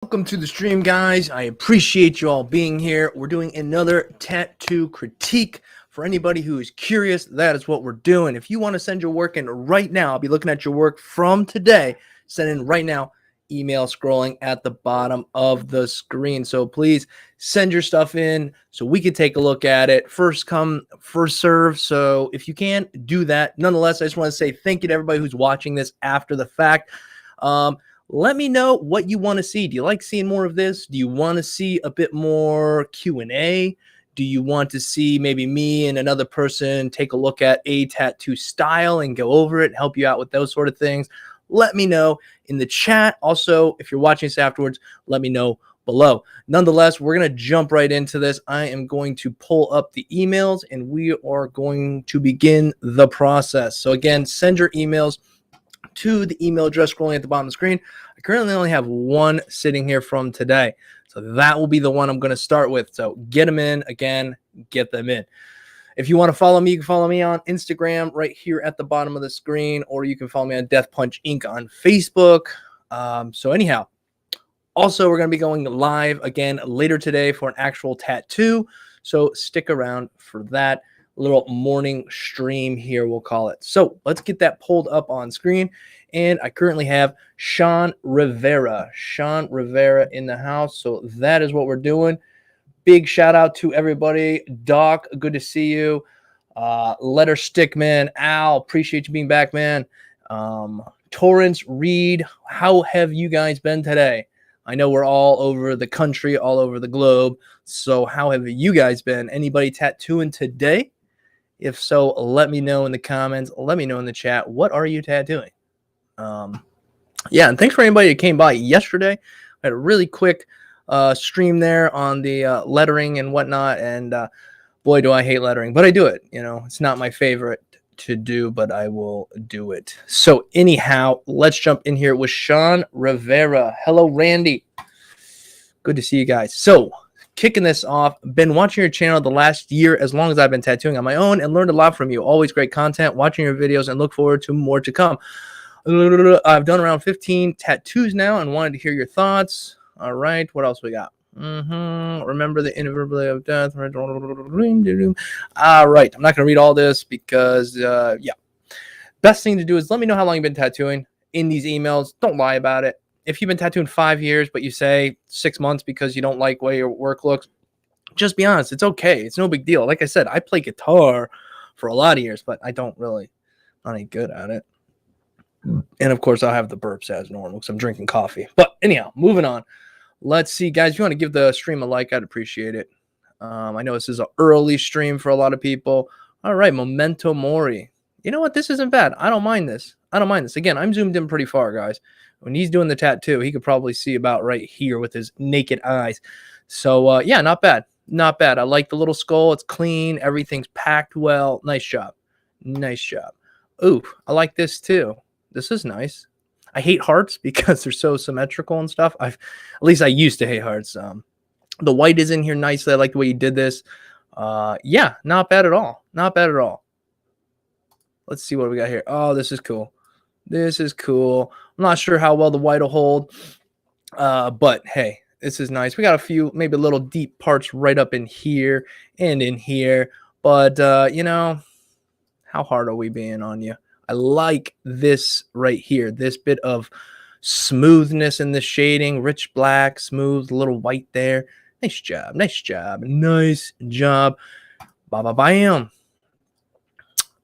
Welcome to the stream, guys. I appreciate you all being here. We're doing another tattoo critique. For anybody who is curious, that is what we're doing. If you want to send your work in right now, I'll be looking at your work from today. Send in right now. Email scrolling at the bottom of the screen. So please send your stuff in so we can take a look at it. First come, first serve. So if you can, do that. Nonetheless, I just want to say thank you to everybody who's watching this after the fact. Let me know what you want to see. Do you like seeing more of this? Do you want to see a bit more Q&A? Do you want to see maybe me and another person take a look at a tattoo style and go over it, help you out with those sort of things? Let me know in the chat. Also, if you're watching this afterwards, let me know below. Nonetheless, we're going to jump right into this. I am going to pull up the emails and we are going to begin the process. So again, send your emails to the email address scrolling at the bottom of the screen. I currently only have one sitting here from today. So that will be the one I'm going to start with. So get them in. Again, get them in. If you want to follow me, you can follow me on Instagram right here at the bottom of the screen, or you can follow me on Death Punch Inc. on Facebook. So anyhow, also we're going to be going live again later today for an actual tattoo. So stick around for that little morning stream here, we'll call it. So let's get that pulled up on screen. And I currently have Sean Rivera in the house. So that is what we're doing. Big shout out to everybody. Doc, good to see you. Letter Stickman, Al, appreciate you being back, man. Torrance, Reed, how have you guys been today? I know we're all over the country, all over the globe. So how have you guys been? Anybody tattooing today? If so, let me know in the comments. Let me know in the chat. What are you tattooing? Yeah, and thanks for anybody that came by yesterday. I had a really quick stream there on the lettering and whatnot. And boy, do I hate lettering. But I do it. You know, it's not my favorite to do, but I will do it. So anyhow, let's jump in here with Sean Rivera. Hello, Randy. Good to see you guys. So kicking this off, been watching your channel the last year as long as I've been tattooing on my own and learned a lot from you. Always great content, watching your videos and look forward to more to come. I've done around 15 tattoos now and wanted to hear your thoughts. All right, what else we got? Remember the inevitability of death. All right, I'm not going to read all this because, yeah. Best thing to do is let me know how long you've been tattooing in these emails. Don't lie about it. If you've been tattooing 5 years, but you say 6 months because you don't like the way your work looks, just be honest. It's okay. It's no big deal. Like I said, I play guitar for a lot of years, but I don't really, not any good at it. And of course, I'll have the burps as normal because I'm drinking coffee. But anyhow, moving on. Let's see, guys. If you want to give the stream a like, I'd appreciate it. I know this is an early stream for a lot of people. All right, Memento Mori. You know what? This isn't bad. I don't mind this. I don't mind this. Again, I'm zoomed in pretty far, guys. When he's doing the tattoo, he could probably see about right here with his naked eyes. So, yeah, not bad. Not bad. I like the little skull. It's clean. Everything's packed well. Nice job. Nice job. Ooh, I like this too. This is nice. I hate hearts because they're so symmetrical and stuff. At least I used to hate hearts. The white is in here nicely. I like the way you did this. Yeah, not bad at all. Not bad at all. Let's see what we got here. Oh, this is cool. This is cool. I'm not sure how well the white will hold. But hey, this is nice. We got a few, maybe little deep parts right up in here and in here. But, you know, how hard are we being on you? I like this right here. This bit of smoothness in the shading. Rich black, smooth, little white there. Nice job. Nice job. Nice job. Bam.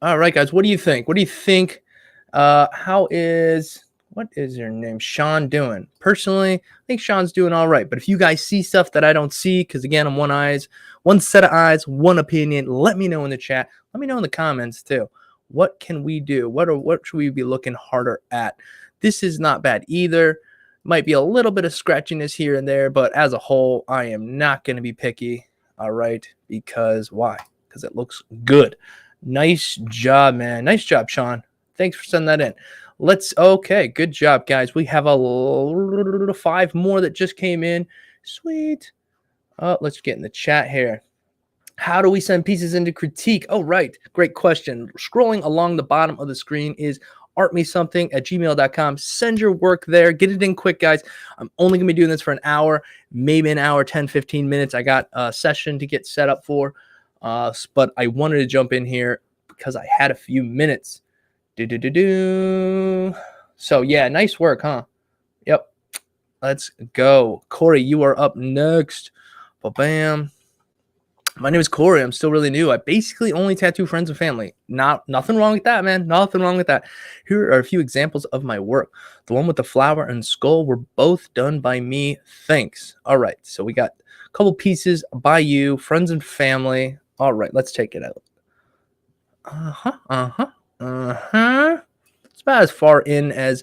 All right, guys. What do you think? What do you think? What is your name? Sean doing? Personally, I think Sean's doing all right. But if you guys see stuff that I don't see, because again, I'm one set of eyes, one opinion, let me know in the chat. Let me know in the comments too. What can we do? What should we be looking harder at? This is not bad either. Might be a little bit of scratchiness here and there, but as a whole, I am not going to be picky. All right, because why? Because it looks good. Nice job, man. Nice job, Sean. Thanks for sending that in. Okay, good job, guys. We have a 5 more that just came in. Sweet. Let's get in the chat here. How do we send pieces into critique? Oh, right. Great question. Scrolling along the bottom of the screen is artmesomething@gmail.com. Send your work there. Get it in quick, guys. I'm only going to be doing this for an hour, maybe an hour, 10, 15 minutes. I got a session to get set up for, but I wanted to jump in here because I had a few minutes. So, yeah, nice work, huh? Yep. Let's go. Corey, you are up next. Ba-bam. My name is Corey. I'm still really new. I basically only tattoo friends and family. Nothing wrong with that, man. Nothing wrong with that. Here are a few examples of my work. The one with the flower and skull were both done by me. Thanks. All right. So we got a couple pieces by you, friends and family. All right. Let's take it out. It's about as far in as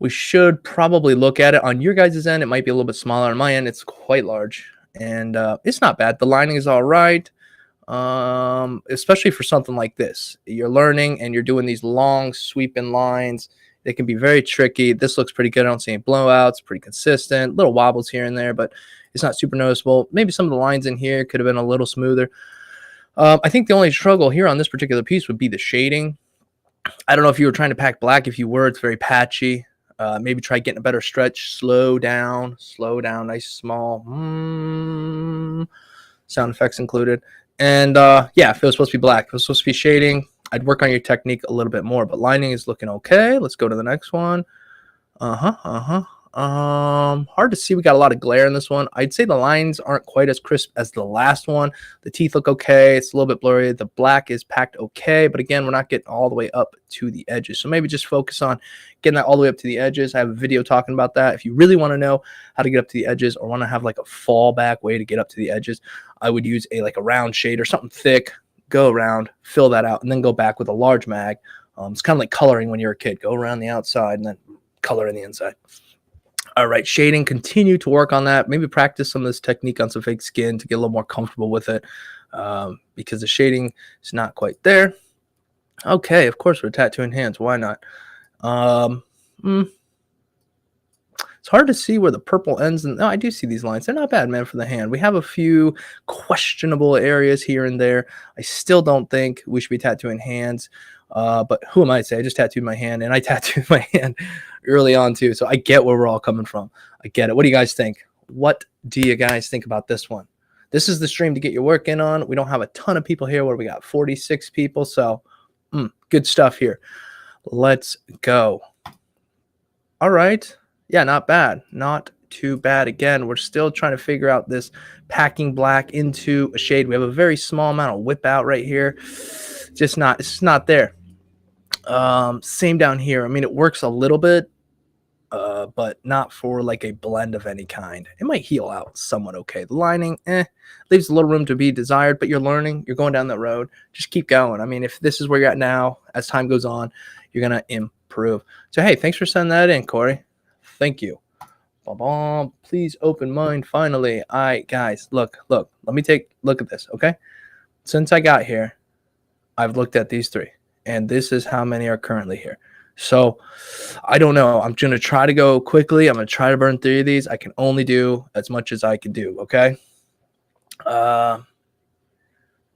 we should probably look at it. On your guys' end, it might be a little bit smaller. On my end, it's quite large. And it's not bad. The lining is all right, especially for something like this. You're learning and you're doing these long sweeping lines. They can be very tricky. This looks pretty good. I don't see any blowouts. Pretty consistent. Little wobbles here and there, but it's not super noticeable. Maybe some of the lines in here could have been a little smoother. I think the only struggle here on this particular piece would be the shading. I don't know if you were trying to pack black. If you were, it's very patchy. Maybe try getting a better stretch. Slow down, nice, small. Sound effects included. And yeah, if it was supposed to be black, if it was supposed to be shading, I'd work on your technique a little bit more. But lining is looking okay. Let's go to the next one. Hard to see. We got a lot of glare in this one. I'd say the lines aren't quite as crisp as the last one. The teeth look okay. It's a little bit blurry. The black is packed okay, but again, we're not getting all the way up to the edges. So maybe just focus on getting that all the way up to the edges. I have a video talking about that. If you really want to know how to get up to the edges or want to have like a fallback way to get up to the edges, I would use a round shade or something thick. Go around, fill that out, and then go back with a large mag. It's kind of like coloring when you're a kid. Go around the outside and then color in the inside. All right, shading, continue to work on that. Maybe practice some of this technique on some fake skin to get a little more comfortable with it, because the shading is not quite there. Okay, of course, we're tattooing hands. Why not? It's hard to see where the purple ends. And I do see these lines. They're not bad, man, for the hand. We have a few questionable areas here and there. I still don't think we should be tattooing hands. But who am I to say? I just tattooed my hand, and I tattooed my hand early on too. So I get where we're all coming from. I get it. What do you guys think? What do you guys think about this one? This is the stream to get your work in on. We don't have a ton of people here. Where we got 46 people. So good stuff here. Let's go. All right. Yeah, not bad. Not too bad. Again, we're still trying to figure out this packing black into a shade. We have a very small amount of whip out right here. It's just not there. Same down here. I mean, it works a little bit, but not for like a blend of any kind. It might heal out somewhat okay. The lining, leaves a little room to be desired, but you're learning. You're going down that road. Just keep going. I mean, if this is where you're at now, as time goes on, you're going to improve. So, hey, thanks for sending that in, Corey. Thank you. Please open mine finally. All right, guys, look. Let me take a look at this, okay? Since I got here, I've looked at these three, and this is how many are currently here. So I don't know. I'm going to try to go quickly. I'm going to try to burn 3 of these. I can only do as much as I can do, okay?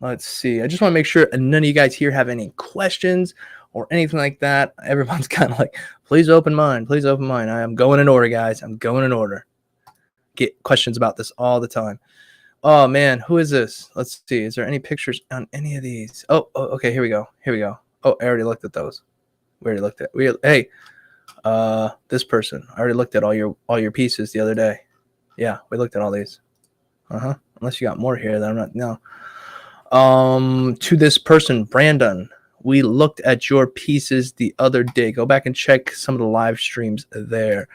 Let's see. I just want to make sure none of you guys here have any questions or anything like that. Everyone's kind of like, please open mine. Please open mine. I am going in order, guys. I'm going in order. Get questions about this all the time. Oh, man. Who is this? Let's see. Is there any pictures on any of these? Oh, okay. Here we go. Oh, I already looked at those. We already looked at. Hey, this person. I already looked at all your pieces the other day. Yeah, we looked at all these. Unless you got more here that I'm not. No. To this person, Brandon. We looked at your pieces the other day. Go back and check some of the live streams there.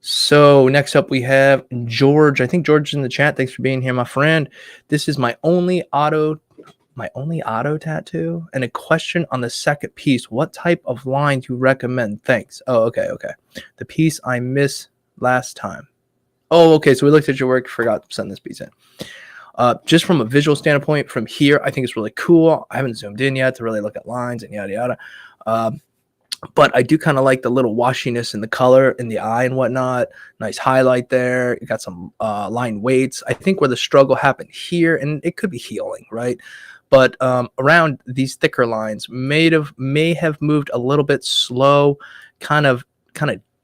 So next up we have George. I think George is in the chat. Thanks for being here, my friend. This is my only auto tattoo. And a question on the second piece. What type of line do you recommend? Thanks. Oh, okay. The piece I missed last time. Oh, okay. So we looked at your work. Forgot to send this piece in. Just from a visual standpoint, from here, I think it's really cool. I haven't zoomed in yet to really look at lines and yada yada. But I do kind of like the little washiness in the color in the eye and whatnot. Nice highlight there. You got some line weights. I think where the struggle happened here, and it could be healing, right? but around these thicker lines may have moved a little bit slow, kind of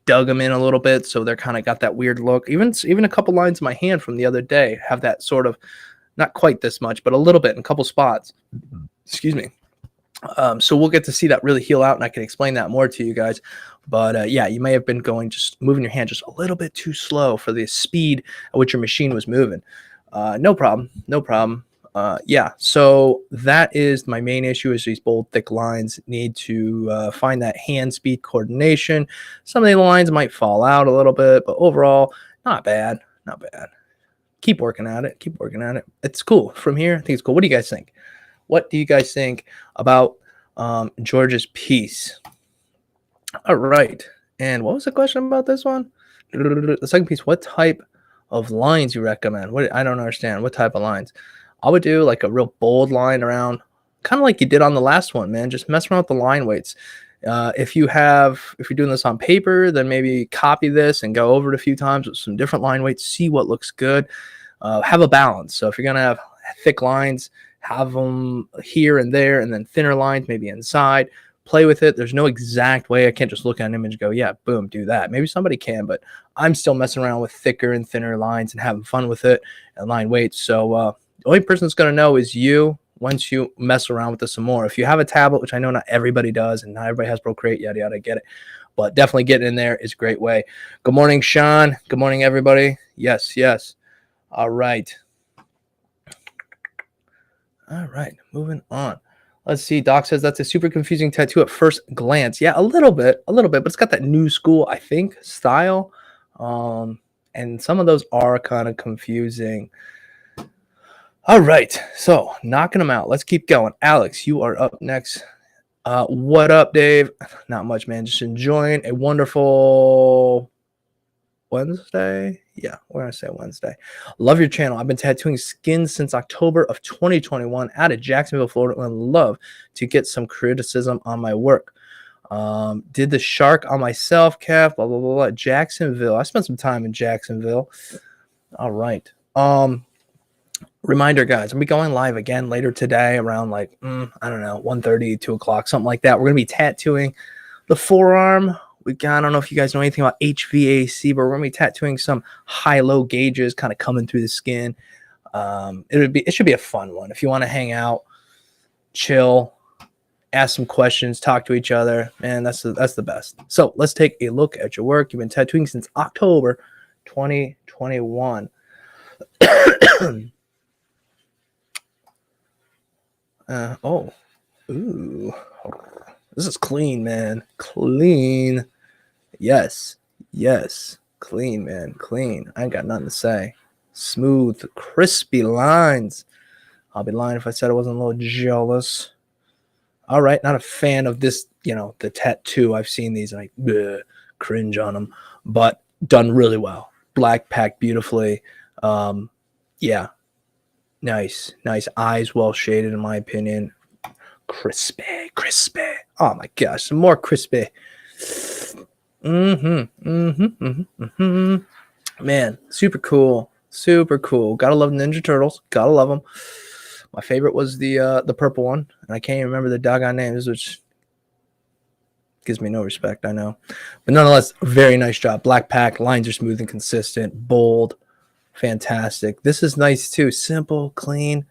dug them in a little bit, so they're kind of got that weird look. Even a couple lines in my hand from the other day have that sort of, not quite this much, but a little bit in a couple spots. Excuse me. So we'll get to see that really heal out, and I can explain that more to you guys. But yeah, you may have been moving your hand just a little bit too slow for the speed at which your machine was moving. No problem. Yeah, so that is my main issue, is these bold, thick lines. Need to find that hand speed coordination. Some of the lines might fall out a little bit, but overall, not bad. Keep working at it. It's cool. From here, I think it's cool. What do you guys think? What do you guys think about George's piece? All right. And what was the question about this one? The second piece, what type of lines you recommend? I don't understand. What type of lines? I would do like a real bold line around, kind of like you did on the last one, man. Just mess around with the line weights. If you're doing this on paper, then maybe copy this and go over it a few times with some different line weights, see what looks good. Have a balance. So if you're going to have thick lines, have them here and there, and then thinner lines maybe inside. Play with it. There's no exact way. I can't just look at an image and go, yeah, boom, do that. Maybe somebody can, but I'm still messing around with thicker and thinner lines and having fun with it and line weights. So the only person that's going to know is you once you mess around with this some more. If you have a tablet, which I know not everybody does, and not everybody has Procreate, yada, yada, I get it. But definitely getting in there is a great way. Good morning, Sean. Good morning, everybody. Yes. All right. Moving on. Let's see. Doc says that's a super confusing tattoo at first glance. Yeah, a little bit, but it's got that new school, I think, style. And some of those are kind of confusing. All right, so knocking them out. Let's keep going. Alex, you are up next. What up, Dave? Not much, man. Just enjoying a wonderful Wednesday. Yeah, we're gonna say Wednesday. Love your channel. I've been tattooing skin since October of 2021 out of Jacksonville, Florida, and love to get some criticism on my work. Did the shark on myself, Kev, blah, blah, blah, blah. Jacksonville. I spent some time in Jacksonville. All right. Reminder, guys, I'm gonna be going live again later today around like, I don't know, 1:30, 2 o'clock, something like that. We're gonna be tattooing the forearm. I don't know if you guys know anything about HVAC, but we're gonna be tattooing some high-low gauges kind of coming through the skin. It should be a fun one. If you want to hang out, chill, ask some questions, talk to each other, man, that's the best. So let's take a look at your work. You've been tattooing since October 2021. Ooh, this is clean, man. Clean. Yes, clean, man. Clean. I ain't got nothing to say. Smooth, crispy lines. I'll be lying if I said I wasn't a little jealous. All right, not a fan of this, the tattoo. I've seen these and I cringe on them, but done really well. Black packed beautifully. Yeah. Nice eyes, well shaded in my opinion. Crispy. Oh my gosh, some more crispy. Man, super cool. Gotta love Ninja Turtles. Gotta love them. My favorite was the purple one, and I can't even remember the doggone names, which gives me no respect, I know. But nonetheless, very nice job. Black pack, lines are smooth and consistent, bold. Fantastic. This is nice too. Simple, clean.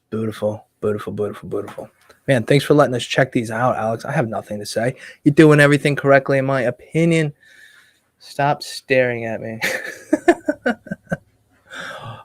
Beautiful. Man, thanks for letting us check these out, Alex. I have nothing to say. You're doing everything correctly, in my opinion. Stop staring at me.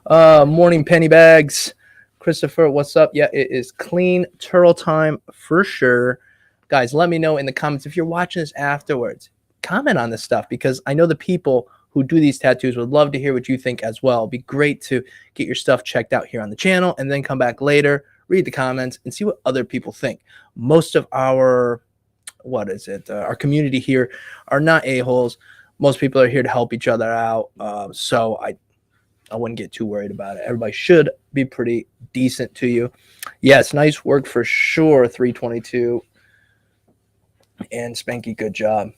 Morning penny bags. Christopher, what's up? Yeah, it is clean turtle time for sure. Guys, let me know in the comments if you're watching this afterwards. Comment on this stuff, because I know the people who do these tattoos would love to hear what you think as well. It'd be great to get your stuff checked out here on the channel and then come back later, read the comments, and see what other people think. Most of our, our community here are not a-holes. Most people are here to help each other out. So I wouldn't get too worried about it. Everybody should be pretty decent to you. Yes, nice work for sure, 322. And Spanky, good job.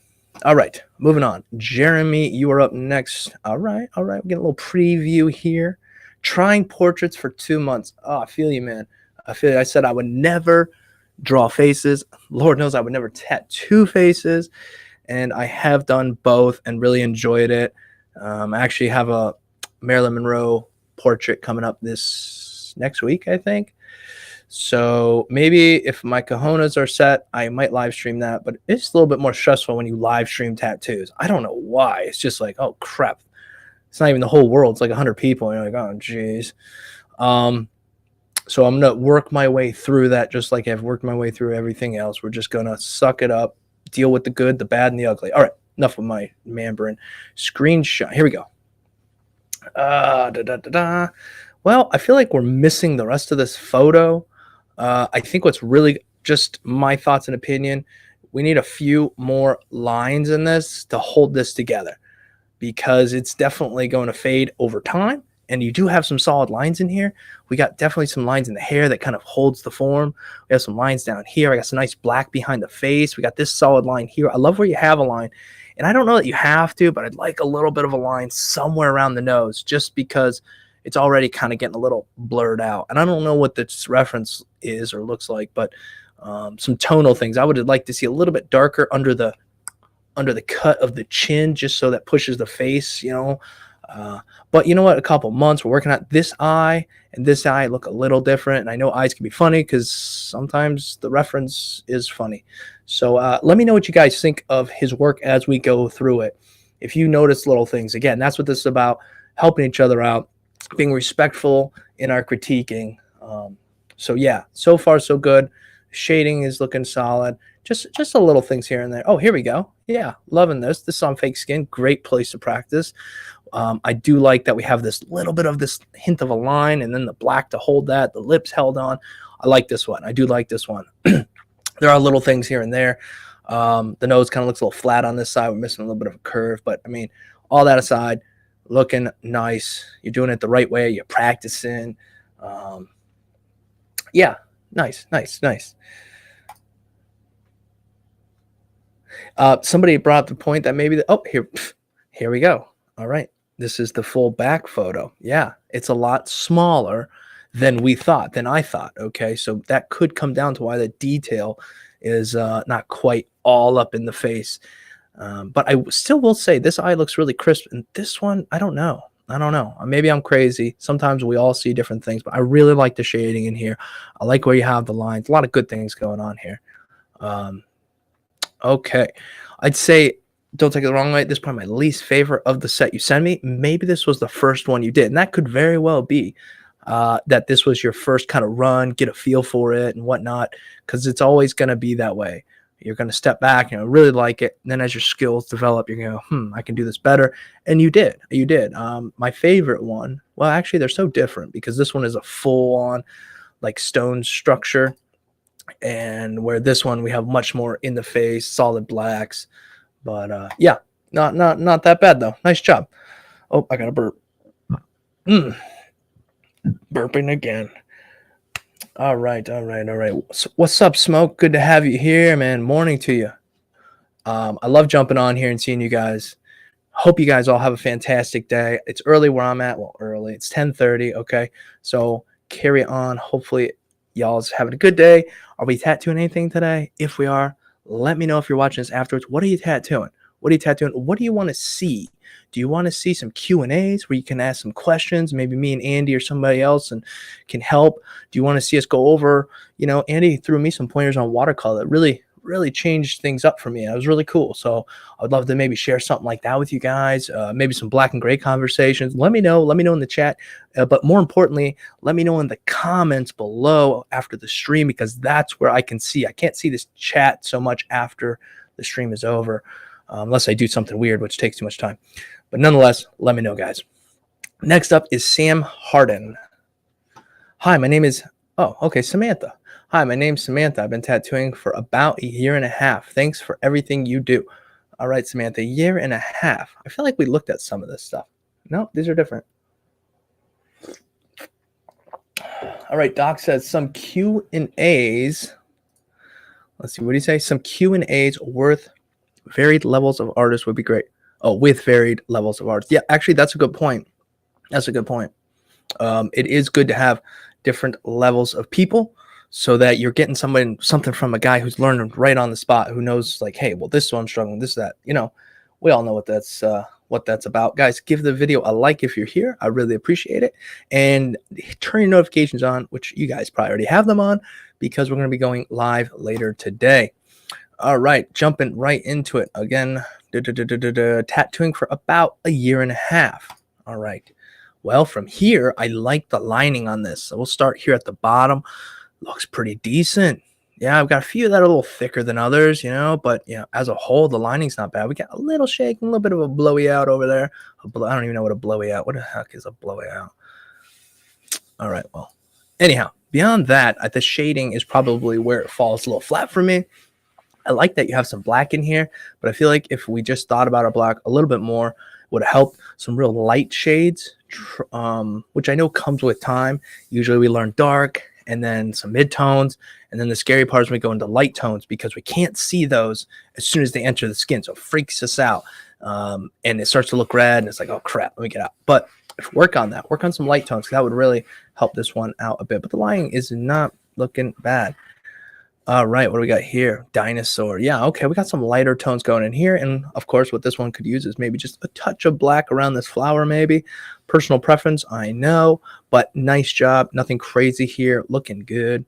All right, moving on. Jeremy, you are up next. All right. We're getting a little preview here. Trying portraits for 2 months. Oh, I feel you, man. I feel you. I said I would never draw faces. Lord knows I would never tattoo faces. And I have done both and really enjoyed it. I actually have a Marilyn Monroe portrait coming up this next week, I think. So maybe if my cojones are set, I might live stream that. But it's a little bit more stressful when you live stream tattoos. I don't know why. It's just like, oh crap. It's not even the whole world. It's like 100 people. And you're like, oh, geez. So I'm going to work my way through that just like I've worked my way through everything else. We're just going to suck it up, deal with the good, the bad, and the ugly. All right. Enough of my membering. Screenshot. Here we go. Well, I feel like we're missing the rest of this photo. I think what's really just my thoughts and opinion, we need a few more lines in this to hold this together, because it's definitely going to fade over time. And you do have some solid lines in here. We got definitely some lines in the hair that kind of holds the form. We have some lines down here. I got some nice black behind the face. We got this solid line here. I love where you have a line. And I don't know that you have to, but I'd like a little bit of a line somewhere around the nose, just because it's already kind of getting a little blurred out. And I don't know what this reference is or looks like, but some tonal things. I would like to see a little bit darker under the cut of the chin, just so that pushes the face, you know. But you know what? A couple months, we're working on this eye and this eye look a little different. And I know eyes can be funny because sometimes the reference is funny. So let me know what you guys think of his work as we go through it. If you notice little things, again, that's what this is about, helping each other out, being respectful in our critiquing. So yeah, so far so good. Shading is looking solid. Just a little things here and there. Oh, here we go. Yeah, loving this. This is on Fake Skin. Great place to practice. I do like that we have this little bit of this hint of a line and then the black to hold that, the lips held on. I like this one. I do like this one. There are little things here and there. The nose kind of looks a little flat on this side. We're missing a little bit of a curve. But, I mean, all that aside, looking nice. You're doing it the right way. You're practicing. Yeah, nice. Somebody brought up the point that maybe here we go. All right, this is the full back photo. Yeah, it's a lot smaller than I thought. Okay, so that could come down to why the detail is not quite all up in the face. But I still will say this eye looks really crisp, and this one, I don't know. Maybe I'm crazy. Sometimes we all see different things, but I really like the shading in here. I like where you have the lines. A lot of good things going on here. Okay, I'd say, don't take it the wrong way, this is probably my least favorite of the set you send me. Maybe this was the first one you did, and that could very well be that this was your first kind of run, get a feel for it and whatnot, because it's always going to be that way. You're going to step back, really like it, and then as your skills develop, you're going to go, I can do this better, and you did. My favorite one, well, actually, they're so different, because this one is a full-on, like, stone structure, and where this one we have much more in the face, solid blacks. But yeah, not that bad though. Nice job. Oh, I got a burp. Burping again. All right. So what's up, Smoke? Good to have you here, man. Morning to you. I love jumping on here and seeing you guys. Hope you guys all have a fantastic day. It's early where I'm at. Well, early. It's 10:30. Okay, so carry on. Hopefully, y'all's having a good day. Are we tattooing anything today? If we are, let me know if you're watching this afterwards. What are you tattooing? What do you want to see? Do you want to see some Q&As where you can ask some questions? Maybe me and Andy or somebody else and can help. Do you want to see us go over, Andy threw me some pointers on watercolor that really changed things up for me. It was really cool. So I'd love to maybe share something like that with you guys. Maybe some black and gray conversations. Let me know in the chat. But more importantly, let me know in the comments below after the stream, because that's where I can see. I can't see this chat so much after the stream is over, unless I do something weird, which takes too much time. But nonetheless, let me know, guys. Next up is Sam Harden. Hi, my name is, Samantha. Hi, my name's Samantha. I've been tattooing for about a year and a half. Thanks for everything you do. All right, Samantha, a year and a half. I feel like we looked at some of this stuff. No, these are different. All right, Doc says some Q&As. Let's see, what do you say? Some Q&As worth varied levels of artists would be great. Oh, with varied levels of artists. Yeah, actually, that's a good point. It is good to have different levels of people so that you're getting something from a guy who's learning right on the spot, who knows like, hey, well, this is what I'm struggling, this, that, we all know what that's about. Guys, give the video a like if you're here. I really appreciate it. And turn your notifications on, which you guys probably already have them on, because we're going to be going live later today. All right, jumping right into it again. Tattooing for about a year and a half. All right. Well, from here, I like the lining on this. So we'll start here at the bottom. Looks pretty decent. Yeah, I've got a few that are a little thicker than others, but as a whole, the lining's not bad. We got a little shake, a little bit of a blowy out over there. I don't even know what a blowy out. What the heck is a blowy out? All right, well, anyhow, beyond that, the shading is probably where it falls a little flat for me. I like that you have some black in here, but I feel like if we just thought about our black a little bit more, would have helped. Some real light shades, which I know comes with time. Usually we learn dark and then some mid-tones, and then the scary part is when we go into light tones because we can't see those as soon as they enter the skin, so it freaks us out. And it starts to look red, and it's like, oh crap, let me get out. But if work on that, work on some light tones, that would really help this one out a bit. But the lining is not looking bad. All right, what do we got here? Dinosaur. Yeah, okay, we got some lighter tones going in here. And of course, what this one could use is maybe just a touch of black around this flower, maybe. Personal preference, I know, but nice job. Nothing crazy here. Looking good.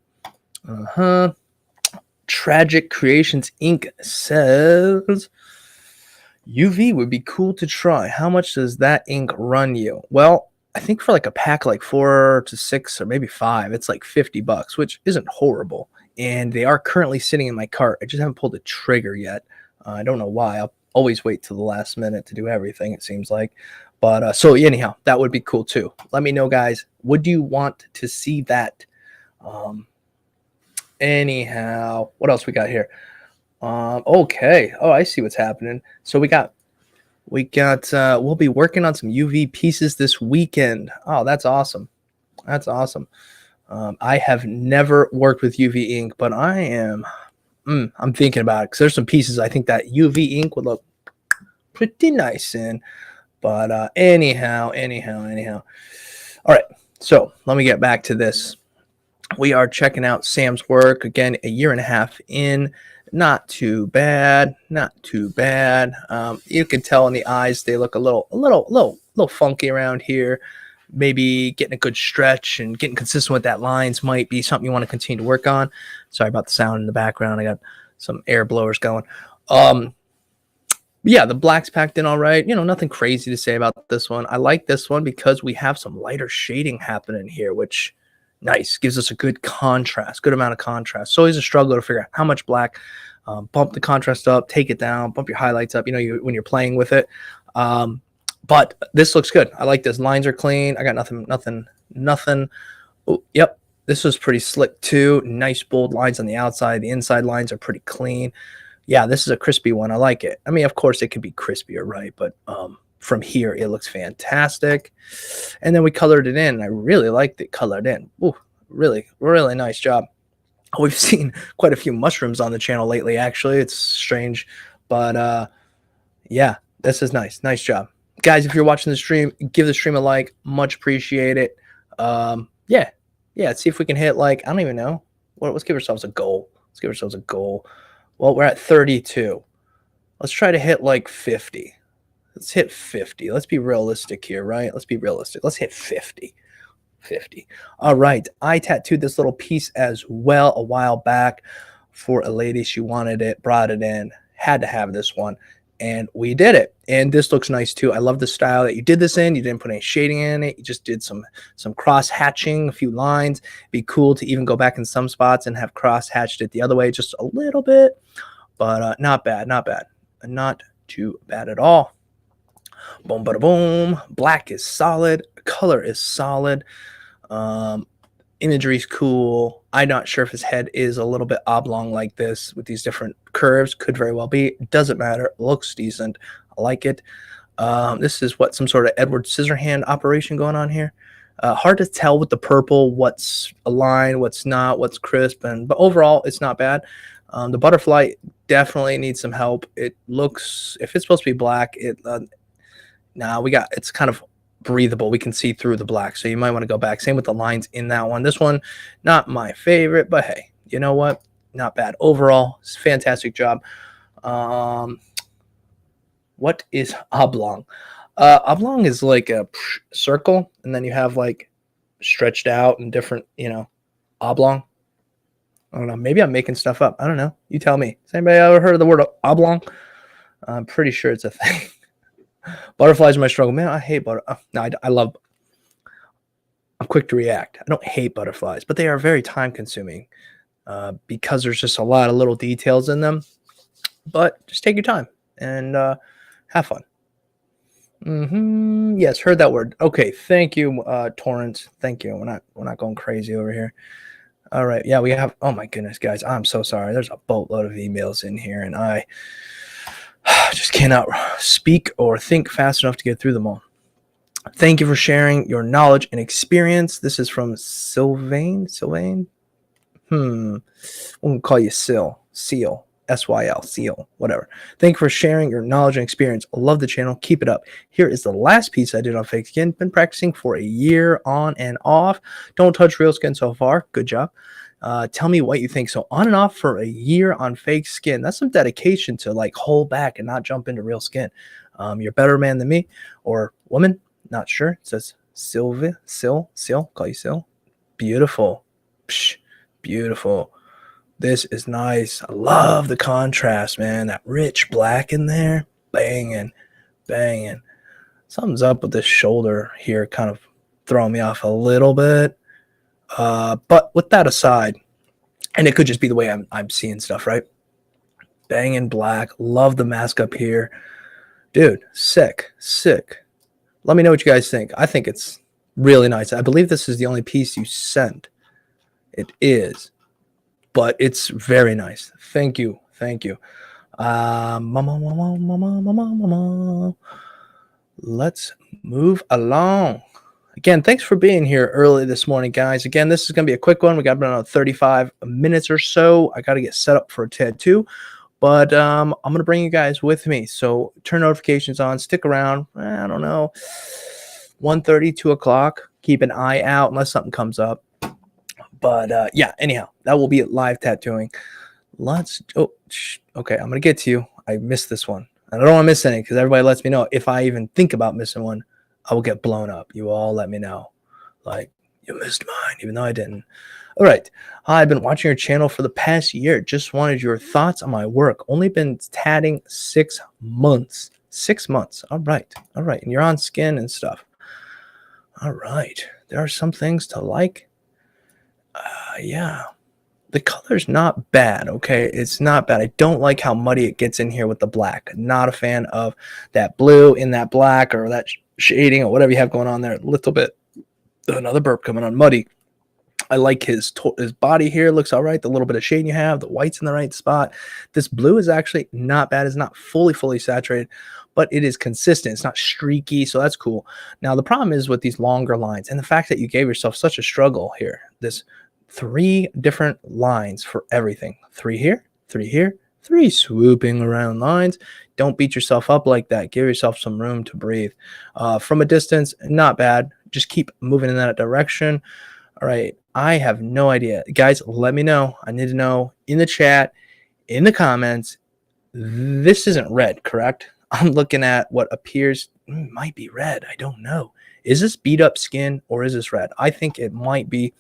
Tragic Creations Inc. says UV would be cool to try. How much does that ink run you? Well, I think for like a pack like 4 to 6 or maybe 5, it's like $50, which isn't horrible. And they are currently sitting in my cart. I just haven't pulled the trigger yet. I don't know why. I'll always wait till the last minute to do everything, it seems like. But so anyhow, that would be cool too. Let me know, guys. Would you want to see that? Anyhow, what else we got here? Okay. Oh, I see what's happening. So we'll be working on some UV pieces this weekend. Oh, that's awesome. That's awesome. I have never worked with UV ink, but I'm thinking about it because there's some pieces I think that UV ink would look pretty nice in. But anyhow. All right, so let me get back to this. We are checking out Sam's work again, a year and a half in. Not too bad, not too bad. You can tell in the eyes they look a little funky around here. Maybe getting a good stretch and getting consistent with that lines might be something you want to continue to work on. Sorry about the sound in the background. I got some air blowers going. Yeah, the black's packed in all right. Nothing crazy to say about this one. I like this one because we have some lighter shading happening here, which nice. Gives us a good contrast, good amount of contrast. It's always a struggle to figure out how much black. Bump the contrast up, take it down, bump your highlights up, when you're playing with it. But this looks good. I like this. Lines are clean. I got nothing. Oh, yep. This was pretty slick too. Nice bold lines on the outside. The inside lines are pretty clean. Yeah, this is a crispy one. I like it. I mean, of course, it could be crispier, right? But from here, it looks fantastic. And then we colored it in. I really liked it colored in. Ooh, really, really nice job. We've seen quite a few mushrooms on the channel lately, actually. It's strange. But yeah, this is nice. Nice job. Guys, if you're watching the stream, give the stream a like. Much appreciate it. Yeah. Let's see if we can hit I don't even know. Let's give ourselves a goal. Well, we're at 32. Let's try to hit 50. Let's hit 50. Let's be realistic here, right? Let's be realistic. Let's hit 50. All right. I tattooed this little piece as well a while back for a lady. She wanted it, brought it in, had to have this one. And we did it. And this looks nice too. I love the style that you did this in. You didn't put any shading in it. You just did some cross hatching, a few lines. It'd be cool to even go back in some spots and have cross hatched it the other way just a little bit. But not bad. Not too bad at all. Boom, bada boom. Black is solid. Color is solid. Imagery's cool. I'm not sure if his head is a little bit oblong like this with these different curves. Could very well be. Doesn't matter. Looks decent. I like it. This is some sort of Edward Scissorhand operation going on here. Hard to tell with the purple what's aligned, what's not, what's crisp, but overall it's not bad. The butterfly definitely needs some help. It looks, if it's supposed to be black, it's kind of breathable. We can see through the black. So you might want to go back. Same with the lines in that one. This one, not my favorite, but hey, you know what? Not bad. Overall, fantastic job. What is oblong? Oblong is like a circle, and then you have like stretched out and different, oblong. I don't know. Maybe I'm making stuff up. I don't know. You tell me. Has anybody ever heard of the word oblong? I'm pretty sure it's a thing. Butterflies are my struggle. Man, I hate no, I love. I'm quick to react. I don't hate butterflies, but they are very time consuming because there's just a lot of little details in them. But just take your time and have fun. Yes, heard that word. Okay, thank you, Torrance. Thank you. We're not going crazy over here. All right. Yeah, we have. Oh my goodness, guys, I'm so sorry. There's a boatload of emails in here, and I just cannot speak or think fast enough to get through them all. Thank you for sharing your knowledge and experience. This is from Sylvain. We'll call you Seal. SYL, Seal, whatever. Thank you for sharing your knowledge and experience. I love the channel. Keep it up. Here is the last piece I did on fake skin. Been practicing for a year on and off. Don't touch real skin so far. Good job. Tell me what you think. So on and off for a year on fake skin. That's some dedication to like hold back and not jump into real skin. You're a better man than me or woman. Not sure. It says Sylvia. Sil. Call you Sil. Beautiful. Psh, beautiful. This is nice. I love the contrast, man. That rich black in there. Banging. Something's up with this shoulder here, kind of throwing me off a little bit. But with that aside, and it could just be the way I'm seeing stuff, right? Banging black. Love the mask up here. Dude, sick. Let me know what you guys think. I think it's really nice. I believe this is the only piece you sent. It is. But it's very nice. Thank you. Let's move along. Again, thanks for being here early this morning, guys. Again, this is going to be a quick one. We got about 35 minutes or so. I got to get set up for a tattoo. But I'm going to bring you guys with me. So turn notifications on. Stick around. I don't know. 1:30, 2 o'clock. Keep an eye out unless something comes up. But yeah, anyhow, that will be live tattooing. Okay, I'm going to get to you. I missed this one. I don't want to miss any because everybody lets me know if I even think about missing one, I will get blown up. You all let me know. Like, you missed mine, even though I didn't. All right. I've been watching your channel for the past year. Just wanted your thoughts on my work. Only been tatting 6 months. 6 months. All right. And you're on skin and stuff. All right. There are some things to like. Yeah, the color's not bad. Okay, it's not bad. I don't like how muddy it gets in here with the black. Not a fan of that blue in that black or that shading or whatever you have going on there. A little bit. Another burp coming on. Muddy. I like his body here. Looks all right. The little bit of shading you have. The white's in the right spot. This blue is actually not bad. It's not fully saturated, but it is consistent. It's not streaky, so that's cool. Now, the problem is with these longer lines and the fact that you gave yourself such a struggle here. This 3 different lines for everything. 3 here, 3 swooping around lines. Don't beat yourself up like that. Give yourself some room to breathe. From a distance, not bad. Just keep moving in that direction. All right. I have no idea. Guys, let me know. I need to know in the chat, in the comments. This isn't red, correct? I'm looking at what appears might be red. I don't know. Is this beat up skin or is this red? I think it might be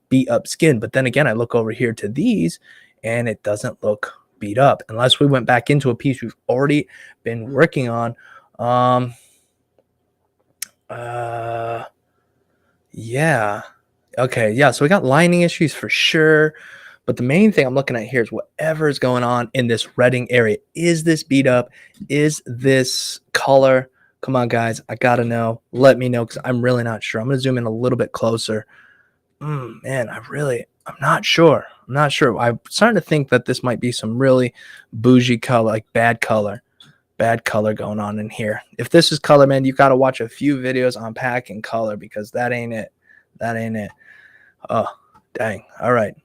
beat up skin, but then again, I look over here to these and it doesn't look beat up unless we went back into a piece we've already been working on. Yeah. Okay. Yeah. So we got lining issues for sure. But the main thing I'm looking at here is whatever is going on in this redding area. Is this beat up? Is this color? Come on, guys. I got to know. Let me know because I'm really not sure. I'm going to zoom in a little bit closer. Man, I'm not sure. I'm starting to think that this might be some really bougie color, like bad color going on in here. If this is color, man, you got to watch a few videos on packing color because that ain't it. Oh, dang. All right.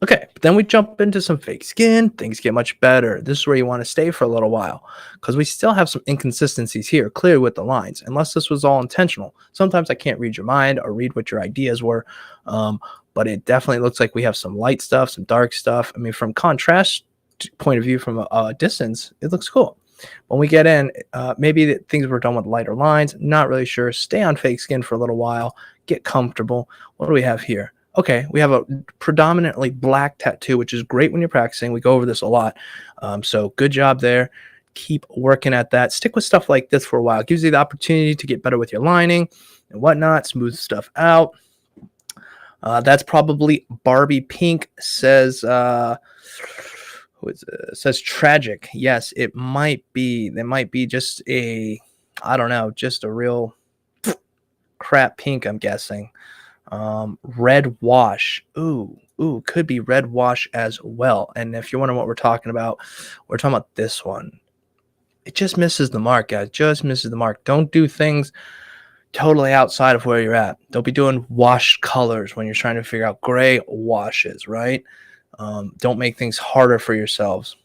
Okay, but then we jump into some fake skin. Things get much better. This is where you want to stay for a little while because we still have some inconsistencies here, clear with the lines, unless this was all intentional. Sometimes I can't read your mind or read what your ideas were, but it definitely looks like we have some light stuff, some dark stuff. I mean, from contrast point of view, from a distance, it looks cool. When we get in, maybe things were done with lighter lines. Not really sure. Stay on fake skin for a little while. Get comfortable. What do we have here? Okay, we have a predominantly black tattoo, which is great when you're practicing. We go over this a lot. So good job there. Keep working at that. Stick with stuff like this for a while. It gives you the opportunity to get better with your lining and whatnot, smooth stuff out. That's probably Barbie Pink, says says tragic. Yes, it might be. There might be just I don't know, just a real crap pink, I'm guessing. Red wash. Ooh, could be red wash as well. And if you're wondering what we're talking about this one. It just misses the mark, guys. Just misses the mark. Don't do things totally outside of where you're at. Don't be doing washed colors when you're trying to figure out gray washes, right? Don't make things harder for yourselves.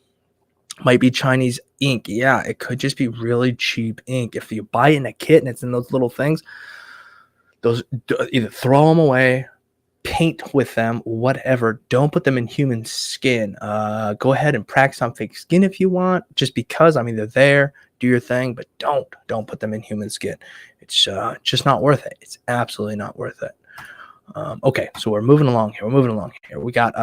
Might be Chinese ink. Yeah, it could just be really cheap ink. If you buy it in a kit and it's in those little things, those either throw them away, paint with them, whatever. Don't put them in human skin. Go ahead and practice on fake skin if you want, just because. I mean, they're there. Do your thing, but don't put them in human skin. It's just not worth it. It's absolutely not worth it. Okay, so we're moving along here. We got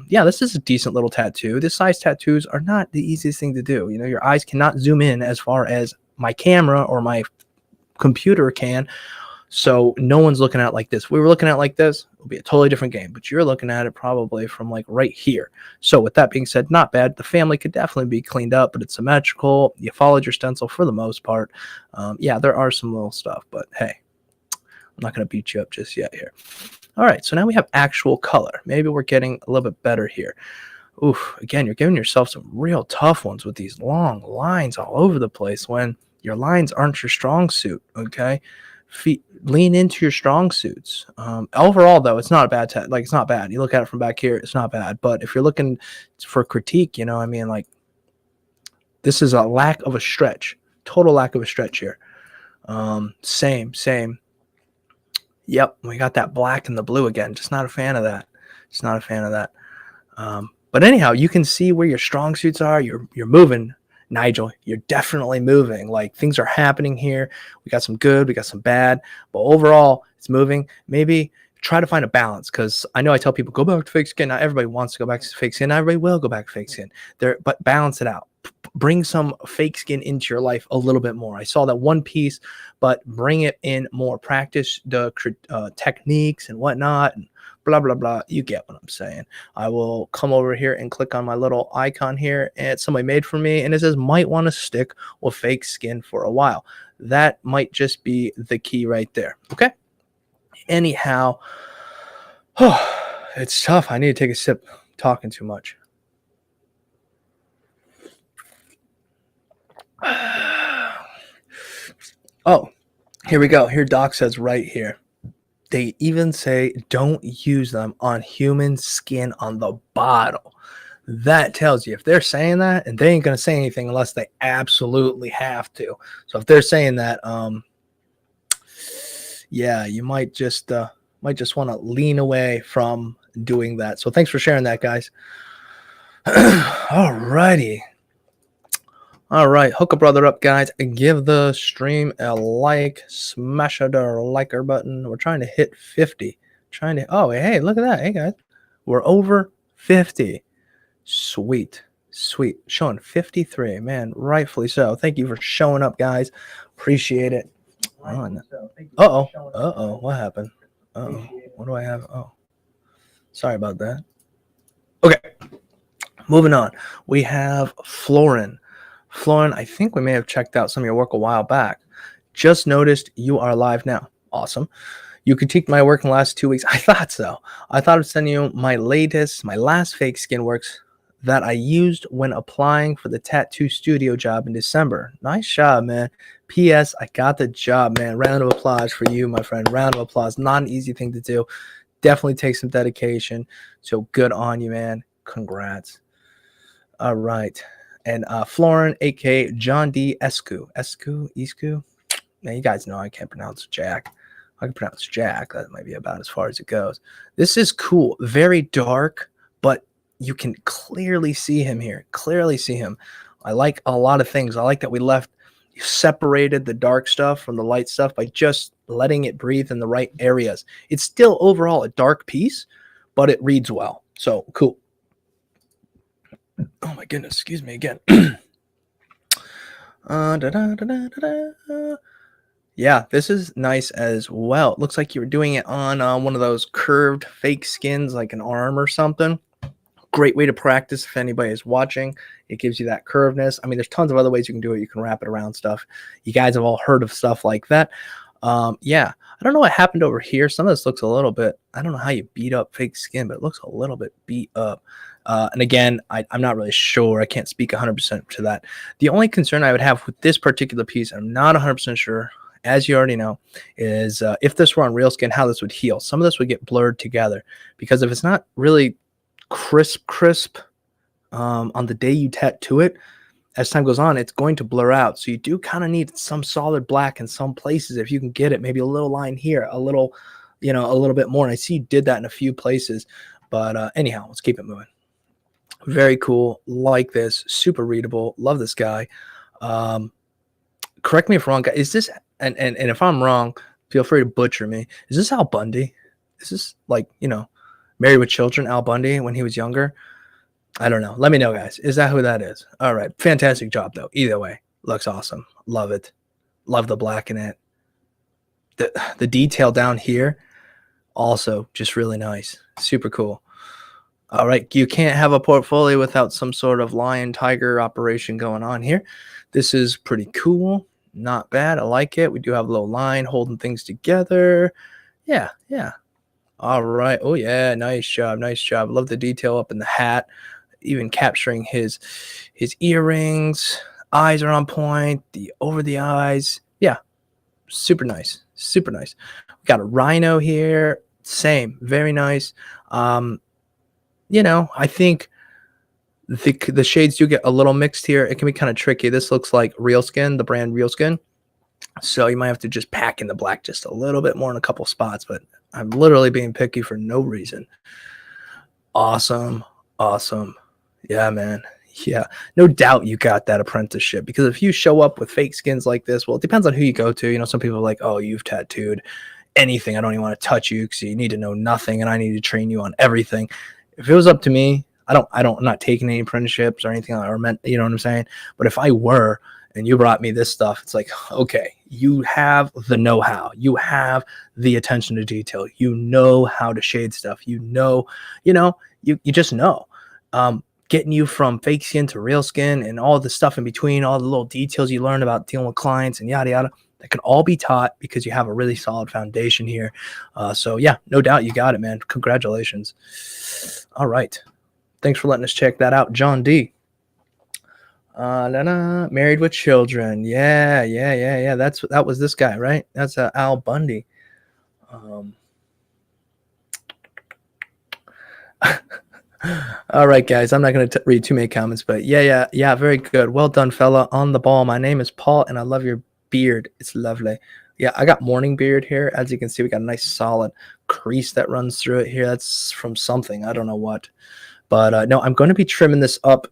yeah, this is a decent little tattoo. This size tattoos are not the easiest thing to do. You know, your eyes cannot zoom in as far as my camera or my computer can. So no one's looking at it like this. If we were looking at it like this, it would be a totally different game. But you're looking at it probably from like right here. So with that being said, not bad. The family could definitely be cleaned up, but it's symmetrical. You followed your stencil for the most part. Yeah, there are some little stuff, but hey, I'm not going to beat you up just yet here. All right, so now we have actual color. Maybe we're getting a little bit better here. Oof, again, you're giving yourself some real tough ones with these long lines all over the place when your lines aren't your strong suit, okay? Lean into your strong suits. Overall, though, it's not a bad like it's not bad. You look at it from back here, it's not bad. But if you're looking for critique, you know, I mean, like this is a lack of a stretch, total lack of a stretch here. Same. Yep, we got that black and the blue again. Just not a fan of that. Just not a fan of that. But anyhow, you can see where your strong suits are. You're moving. Nigel, you're definitely moving. Like things are happening here. We got some good, we got some bad, but overall it's moving. Maybe try to find a balance, because I know I tell people go back to fake skin. Not everybody wants to go back to fake skin. Not everybody will go back to fake skin. But balance it out. Bring some fake skin into your life a little bit more. I saw that one piece, but bring it in more. Practice the techniques and whatnot. And blah, blah, blah. You get what I'm saying. I will come over here and click on my little icon here, and somebody made for me, and it says might want to stick with fake skin for a while. That might just be the key right there. Okay. Anyhow, it's tough. I need to take a sip. I'm talking too much. Oh, here we go. Here Doc says right here. They even say don't use them on human skin on the bottle. That tells you if they're saying that, and they ain't going to say anything unless they absolutely have to. So if they're saying that, yeah, you might just want to lean away from doing that. So thanks for sharing that, guys. Alrighty. All right, hook a brother up, guys, and give the stream a like. Smash the liker button. We're trying to hit 50. Oh, hey, look at that. Hey, guys, we're over 50. Sweet. Showing 53, man, rightfully so. Thank you for showing up, guys. Appreciate it. Uh-oh, what happened? What do I have? Oh, sorry about that. Okay, moving on. We have Florian. Florian, I think we may have checked out some of your work a while back. Just noticed you are live now. Awesome. You critiqued my work in the last 2 weeks. I thought so. I thought of sending you my last fake skin works that I used when applying for the tattoo studio job in December. Nice job, man. P.S. I got the job, man. Round of applause for you, my friend. Round of applause. Not an easy thing to do. definitely takes some dedication. So good on you, man. Congrats. All right. And Florian, aka John D. Escu. Man, you guys know I can't pronounce Jack. I can pronounce Jack. That might be about as far as it goes. This is cool. Very dark, but you can clearly see him here. Clearly see him. I like a lot of things. I like that we separated the dark stuff from the light stuff by just letting it breathe in the right areas. It's still overall a dark piece, but it reads well. So cool. Oh my goodness. Excuse me again. Yeah, this is nice as well. It looks like you were doing it on one of those curved fake skins, like an arm or something. Great way to practice if anybody is watching. It gives you that curvedness. I mean, there's tons of other ways you can do it. You can wrap it around stuff. You guys have all heard of stuff like that. Yeah, I don't know what happened over here. Some of this looks a little bit, I don't know how you beat up fake skin, but it looks a little bit beat up. And again, I'm not really sure. I can't speak 100% to that. The only concern I would have with this particular piece, I'm not 100% sure, as you already know, is if this were on real skin, how this would heal. Some of this would get blurred together because if it's not really crisp on the day you tattoo it, as time goes on, it's going to blur out. So you do kind of need some solid black in some places if you can get it. Maybe a little line here, a little bit more. And I see you did that in a few places. But anyhow, let's keep it moving. Very cool. Like this. Super readable. Love this guy. Correct me if I'm wrong, guys. Is this and if I'm wrong, feel free to butcher me. Is this Al Bundy? Is this like, Married with Children, Al Bundy when he was younger? I don't know. Let me know, guys. Is that who that is? All right. Fantastic job, though. Either way, looks awesome. Love it. Love the black in it. The detail down here, also just really nice. Super cool. All right. You can't have a portfolio without some sort of lion tiger operation going on here. This is pretty cool. Not bad. I like it. We do have a little line holding things together. Yeah. All right. Oh, yeah. Nice job. Nice job. Love the detail up in the hat. Even capturing his earrings. Eyes are on point. Over the eyes. Yeah. Super nice. Super nice. We got a rhino here. Same. Very nice. I think the shades do get a little mixed here. It can be kind of tricky. This looks like Real Skin, the brand Real Skin. So you might have to just pack in the black just a little bit more in a couple spots, but I'm literally being picky for no reason. Awesome. Yeah, man. Yeah, no doubt you got that apprenticeship, because if you show up with fake skins like this, well, it depends on who you go to. Some people are like, oh, you've tattooed anything. I don't even want to touch you because you need to know nothing and I need to train you on everything. If it was up to me, I'm not taking any apprenticeships or anything, or meant, you know what I'm saying? But if I were, and you brought me this stuff, it's like, okay, you have the know-how, you have the attention to detail, you know how to shade stuff, you just know. Getting you from fake skin to real skin and all the stuff in between, all the little details you learn about dealing with clients and yada yada, that can all be taught because you have a really solid foundation here. So yeah, no doubt you got it, man. Congratulations. All right. Thanks for letting us check that out, John D. Married with Children. Yeah. That was this guy, right? That's Al Bundy. All right, guys. I'm not going to read too many comments, but yeah. Very good. Well done, fella. On the ball. My name is Paul, and I love your beard. It's lovely. Yeah, I got morning beard here. As you can see, we got a nice solid crease that runs through it here. That's from something. I don't know what. But no, I'm going to be trimming this up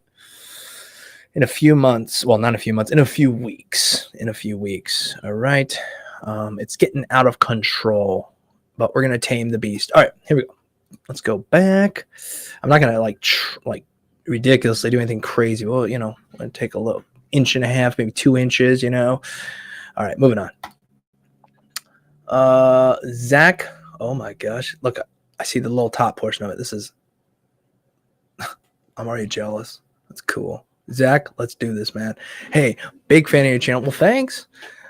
in a few months. Well, not a few months. In a few weeks. All right. It's getting out of control, but we're going to tame the beast. All right, here we go. Let's go back. I'm not going to like ridiculously do anything crazy. Well, I'm going to take a little 1.5 inches, maybe 2 inches, All right, moving on. Zach. Oh my gosh. Look, I see the little top portion of it. This is, I'm already jealous. That's cool. Zach, let's do this, man. Hey, big fan of your channel. Well, thanks.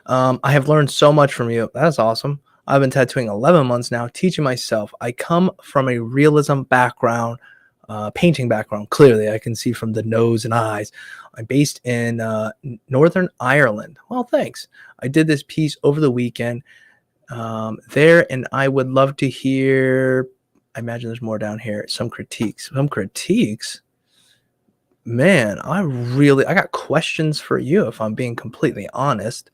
I have learned so much from you. That's awesome. I've been tattooing 11 months now, teaching myself. I come from a realism background, painting background. Clearly, I can see from the nose and eyes. I'm based in Northern Ireland. Well, thanks. I did this piece over the weekend there, and I would love to hear I imagine there's more down here. Some critiques. Some critiques? Man, I got questions for you if I'm being completely honest.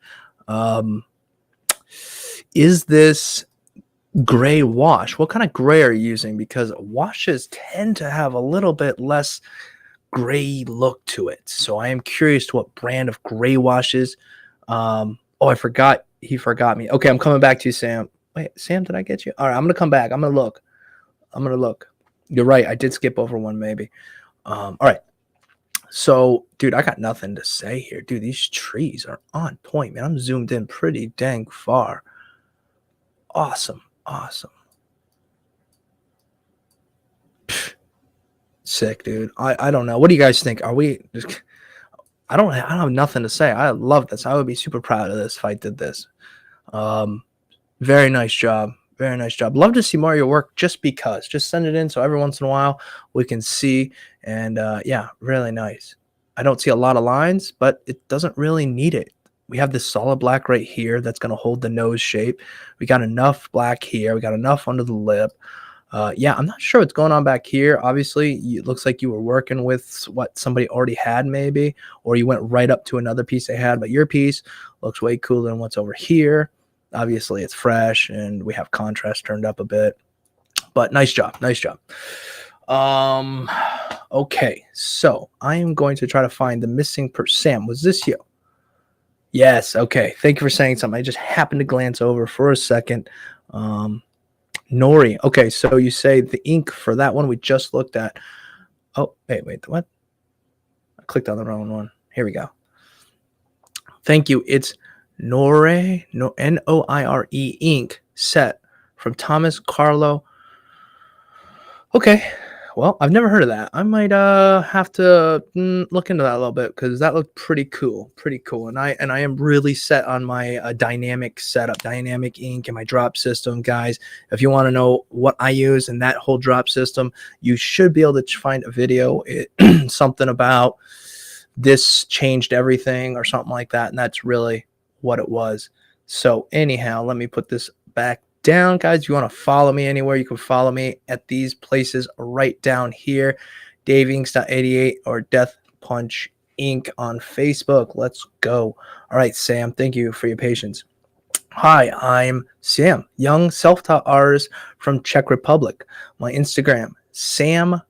Is this gray wash? What kind of gray are you using? Because washes tend to have a little bit less gray look to it. So I am curious to what brand of gray washes. Oh, I forgot. He forgot me. Okay, I'm coming back to you, Sam. Wait, Sam, did I get you? All right, I'm gonna come back. I'm gonna look. You're right. I did skip over one, maybe. All right. So, dude, I got nothing to say here. Dude, these trees are on point, man. I'm zoomed in pretty dang far. Awesome. Sick, dude. I don't know. What do you guys think? Are we just, I don't have nothing to say. I love this. I would be super proud of this if I did this. Very nice job. Very nice job. Love to see more of your work just because. Just send it in so every once in a while we can see. And yeah, really nice. I don't see a lot of lines, but it doesn't really need it. We have this solid black right here that's going to hold the nose shape. We got enough black here. We got enough under the lip. Yeah, I'm not sure what's going on back here. Obviously, it looks like you were working with what somebody already had maybe, or you went right up to another piece they had, but your piece looks way cooler than what's over here. Obviously, it's fresh, and we have contrast turned up a bit. But nice job. Nice job. Okay, so I am going to try to find the missing person. Sam, was this you? Yes, okay. Thank you for saying something. I just happened to glance over for a second. Nori. Okay, so you say the ink for that one we just looked at. Oh, wait, what? I clicked on the wrong one. Here we go. Thank you. It's Nore, Noire ink set from Thomas Carlo. Okay. Well, I've never heard of that. I might have to look into that a little bit because that looked pretty cool. And I am really set on my dynamic setup, dynamic ink, and my drop system, guys. If you want to know what I use in that whole drop system, you should be able to find a video. Something about this changed everything or something like that, and that's really what it was. So anyhow, let me put this back down, guys. If you want to follow me anywhere, you can follow me at these places right down here. DaveInks.88 or Death Punch Inc. on Facebook. Let's go. All right, Sam, thank you for your patience. Hi, I'm Sam, young self-taught artist from Czech Republic. My Instagram, Sam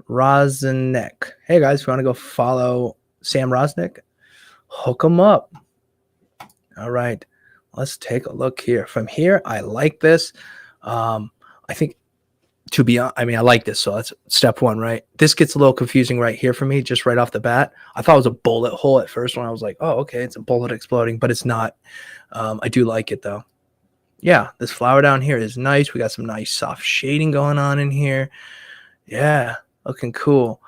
Rosnick. Hey guys, if you want to go follow Sam Rosnick, hook him up. All right. Let's take a look here. From here, I like this. I think, to be honest, I mean, I like this. So that's step one, right? This gets a little confusing right here for me, just right off the bat. I thought it was a bullet hole at first when I was like, oh, okay, it's a bullet exploding, but it's not. I do like it, though. Yeah, this flower down here is nice. We got some nice soft shading going on in here. Yeah, looking cool.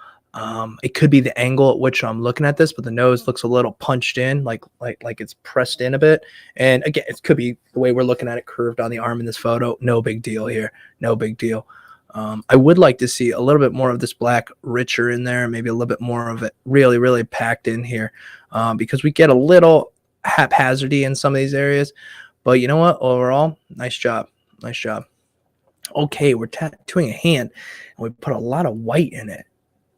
It could be the angle at which I'm looking at this, but the nose looks a little punched in, like it's pressed in a bit. And again, it could be the way we're looking at it curved on the arm in this photo. No big deal here. No big deal. I would like to see a little bit more of this black richer in there, maybe a little bit more of it really, really packed in here, because we get a little haphazardy in some of these areas. But you know what? Overall, nice job. Nice job. Okay, we're tattooing a hand, and we put a lot of white in it.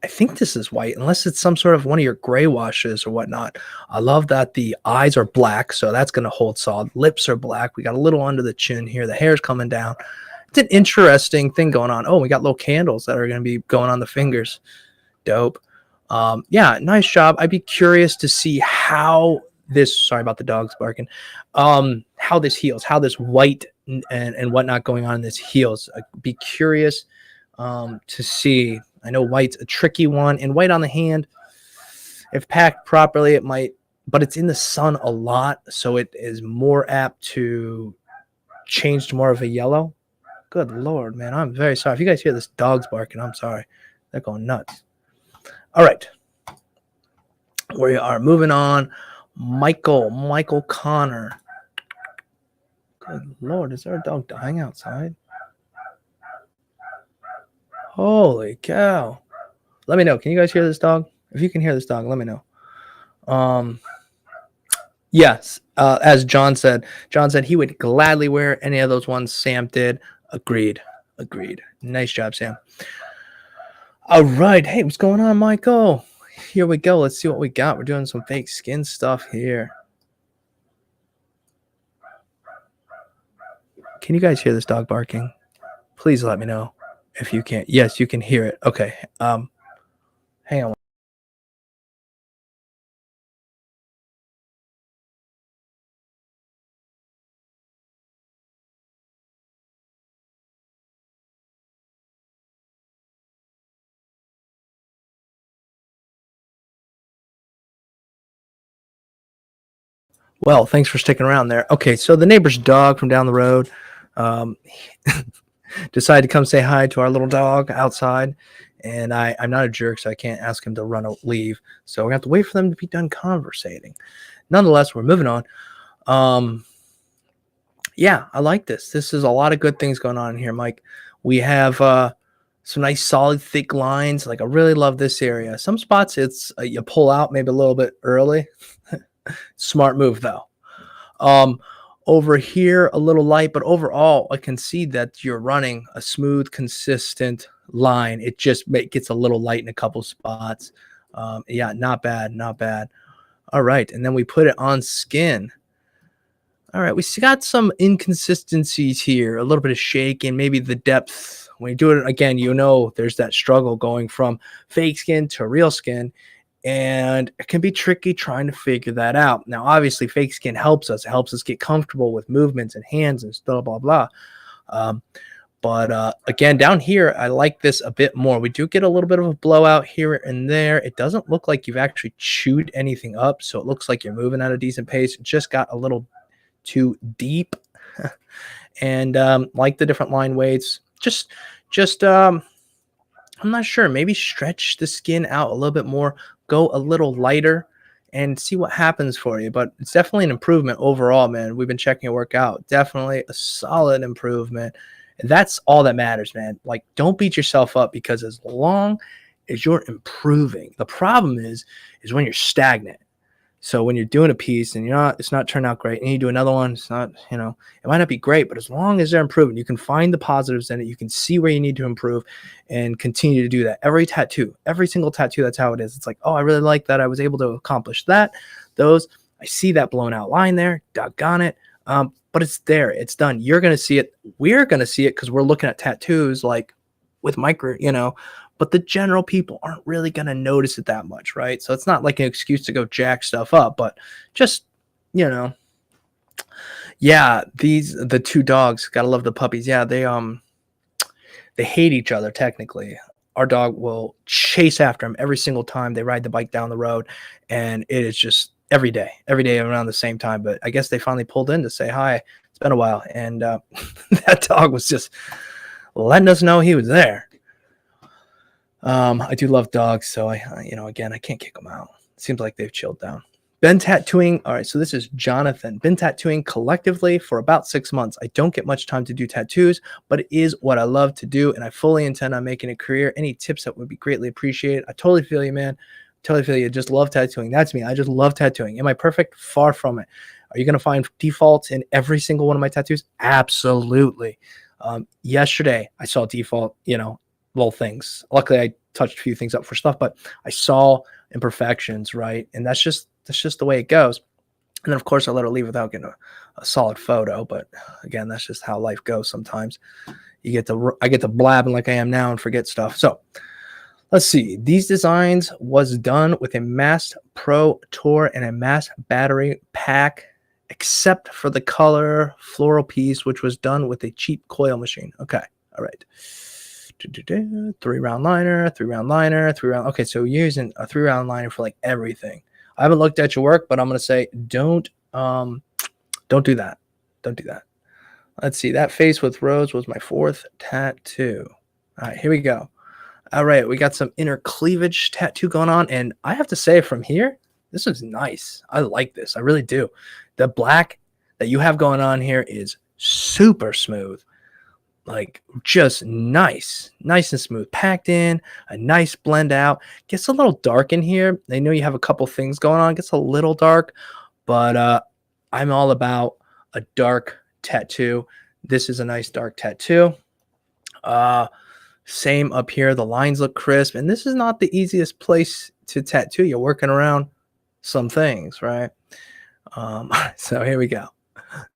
I think this is white, unless it's some sort of one of your gray washes or whatnot. I love that the eyes are black, so that's going to hold solid. Lips are black. We got a little under the chin here. The hair's coming down. It's an interesting thing going on. Oh, we got little candles that are going to be going on the fingers. Dope. Yeah, nice job. I'd be curious to see how this, sorry about the dogs barking, how this heals, how this white and whatnot going on in this heals. I'd be curious to see. I know white's a tricky one, and white on the hand, if packed properly, it might, but it's in the sun a lot, so it is more apt to change to more of a yellow. Good Lord, man. I'm very sorry. If you guys hear this dog's barking, I'm sorry. They're going nuts. All right. We are moving on. Michael Connor. Good Lord, is there a dog dying outside? Holy cow. Let me know. Can you guys hear this dog? If you can hear this dog, let me know. Yes, as John said he would gladly wear any of those ones Sam did. Agreed. Agreed. Nice job, Sam. All right. Hey, what's going on, Michael? Here we go. Let's see what we got. We're doing some fake skin stuff here. Can you guys hear this dog barking? Please let me know if you can't. Yes, you can hear it. Okay. Hang on. Well, thanks for sticking around there. Okay, so the neighbor's dog from down the road um, decided to come say hi to our little dog outside. And I'm not a jerk, so I can't ask him to leave. So we have to wait for them to be done conversating. Nonetheless, we're moving on. Yeah, I like this. This is a lot of good things going on in here, Mike. We have some nice solid thick lines. Like I really love this area. Some spots it's you pull out maybe a little bit early. Smart move though. Um, Over here a little light, but overall I can see that you're running a smooth, consistent line. It just gets a little light in a couple spots. Yeah, not bad, not bad. All right, and then we put it on skin. All right, we got some inconsistencies here, a little bit of shaking, maybe the depth. When you do it again, you know there's that struggle going from fake skin to real skin, and it can be tricky trying to figure that out. Now, obviously, fake skin helps us. It helps us get comfortable with movements and hands and blah, blah, blah. But again, down here, I like this a bit more. We do get a little bit of a blowout here and there. It doesn't look like you've actually chewed anything up, so it looks like you're moving at a decent pace. It just got a little too deep. And like the different line weights, just I'm not sure, maybe stretch the skin out a little bit more, go a little lighter and see what happens for you. But it's definitely an improvement overall, man. We've been checking your work out. Definitely a solid improvement. And that's all that matters, man. Like, don't beat yourself up, because as long as you're improving, the problem is when you're stagnant. So when you're doing a piece and it's not turning out great, and you do another one, it's not, it might not be great, but as long as they're improving, you can find the positives in it. You can see where you need to improve and continue to do that. Every single tattoo, that's how it is. It's like, oh, I really like that. I was able to accomplish that. I see that blown out line there, doggone it. But it's there, it's done. You're going to see it. We're going to see it because we're looking at tattoos like with micro, but the general people aren't really going to notice it that much, right? So it's not like an excuse to go jack stuff up, but just, yeah, the two dogs, gotta love the puppies. Yeah, they hate each other technically. Our dog will chase after him every single time they ride the bike down the road, and it is just every day around the same time. But I guess they finally pulled in to say hi. It's been a while, and that dog was just letting us know he was there. I do love dogs, so again, I can't kick them out. It seems like they've chilled down. Been tattooing. All right, so this is Jonathan. Been tattooing collectively for about 6 months. I don't get much time to do tattoos, but it is what I love to do, and I fully intend on making a career. Any tips that would be greatly appreciated. I totally feel you, man. Totally feel you. Just love tattooing. That's me. I just love tattooing. Am I perfect? Far from it. Are you going to find defaults in every single one of my tattoos? Absolutely. Yesterday, I saw default, little things. Luckily, I touched a few things up for stuff, but I saw imperfections, right? And that's just the way it goes. And then, of course, I let her leave without getting a solid photo. But again, that's just how life goes sometimes. I get to blabbing like I am now and forget stuff. So let's see. These designs was done with a Mass Pro Tour and a Mass battery pack, except for the color floral piece, which was done with a cheap coil machine. Okay. All right. 3-round liner, 3-round liner, 3-round. Okay, so you're using a 3-round liner for like everything. I haven't looked at your work, but I'm gonna say don't do that. Don't do that. Let's see. That face with rose was my 4th tattoo. All right, here we go. All right, we got some inner cleavage tattoo going on, and I have to say, from here, this is nice. I like this. I really do. The black that you have going on here is super smooth. Like, just nice and smooth, packed in, a nice blend out. Gets a little dark in here. I know you have a couple things going on. Gets a little dark, but I'm all about a dark tattoo. This is a nice dark tattoo. Same up here. The lines look crisp, and this is not the easiest place to tattoo. You're working around some things, right? So here we go.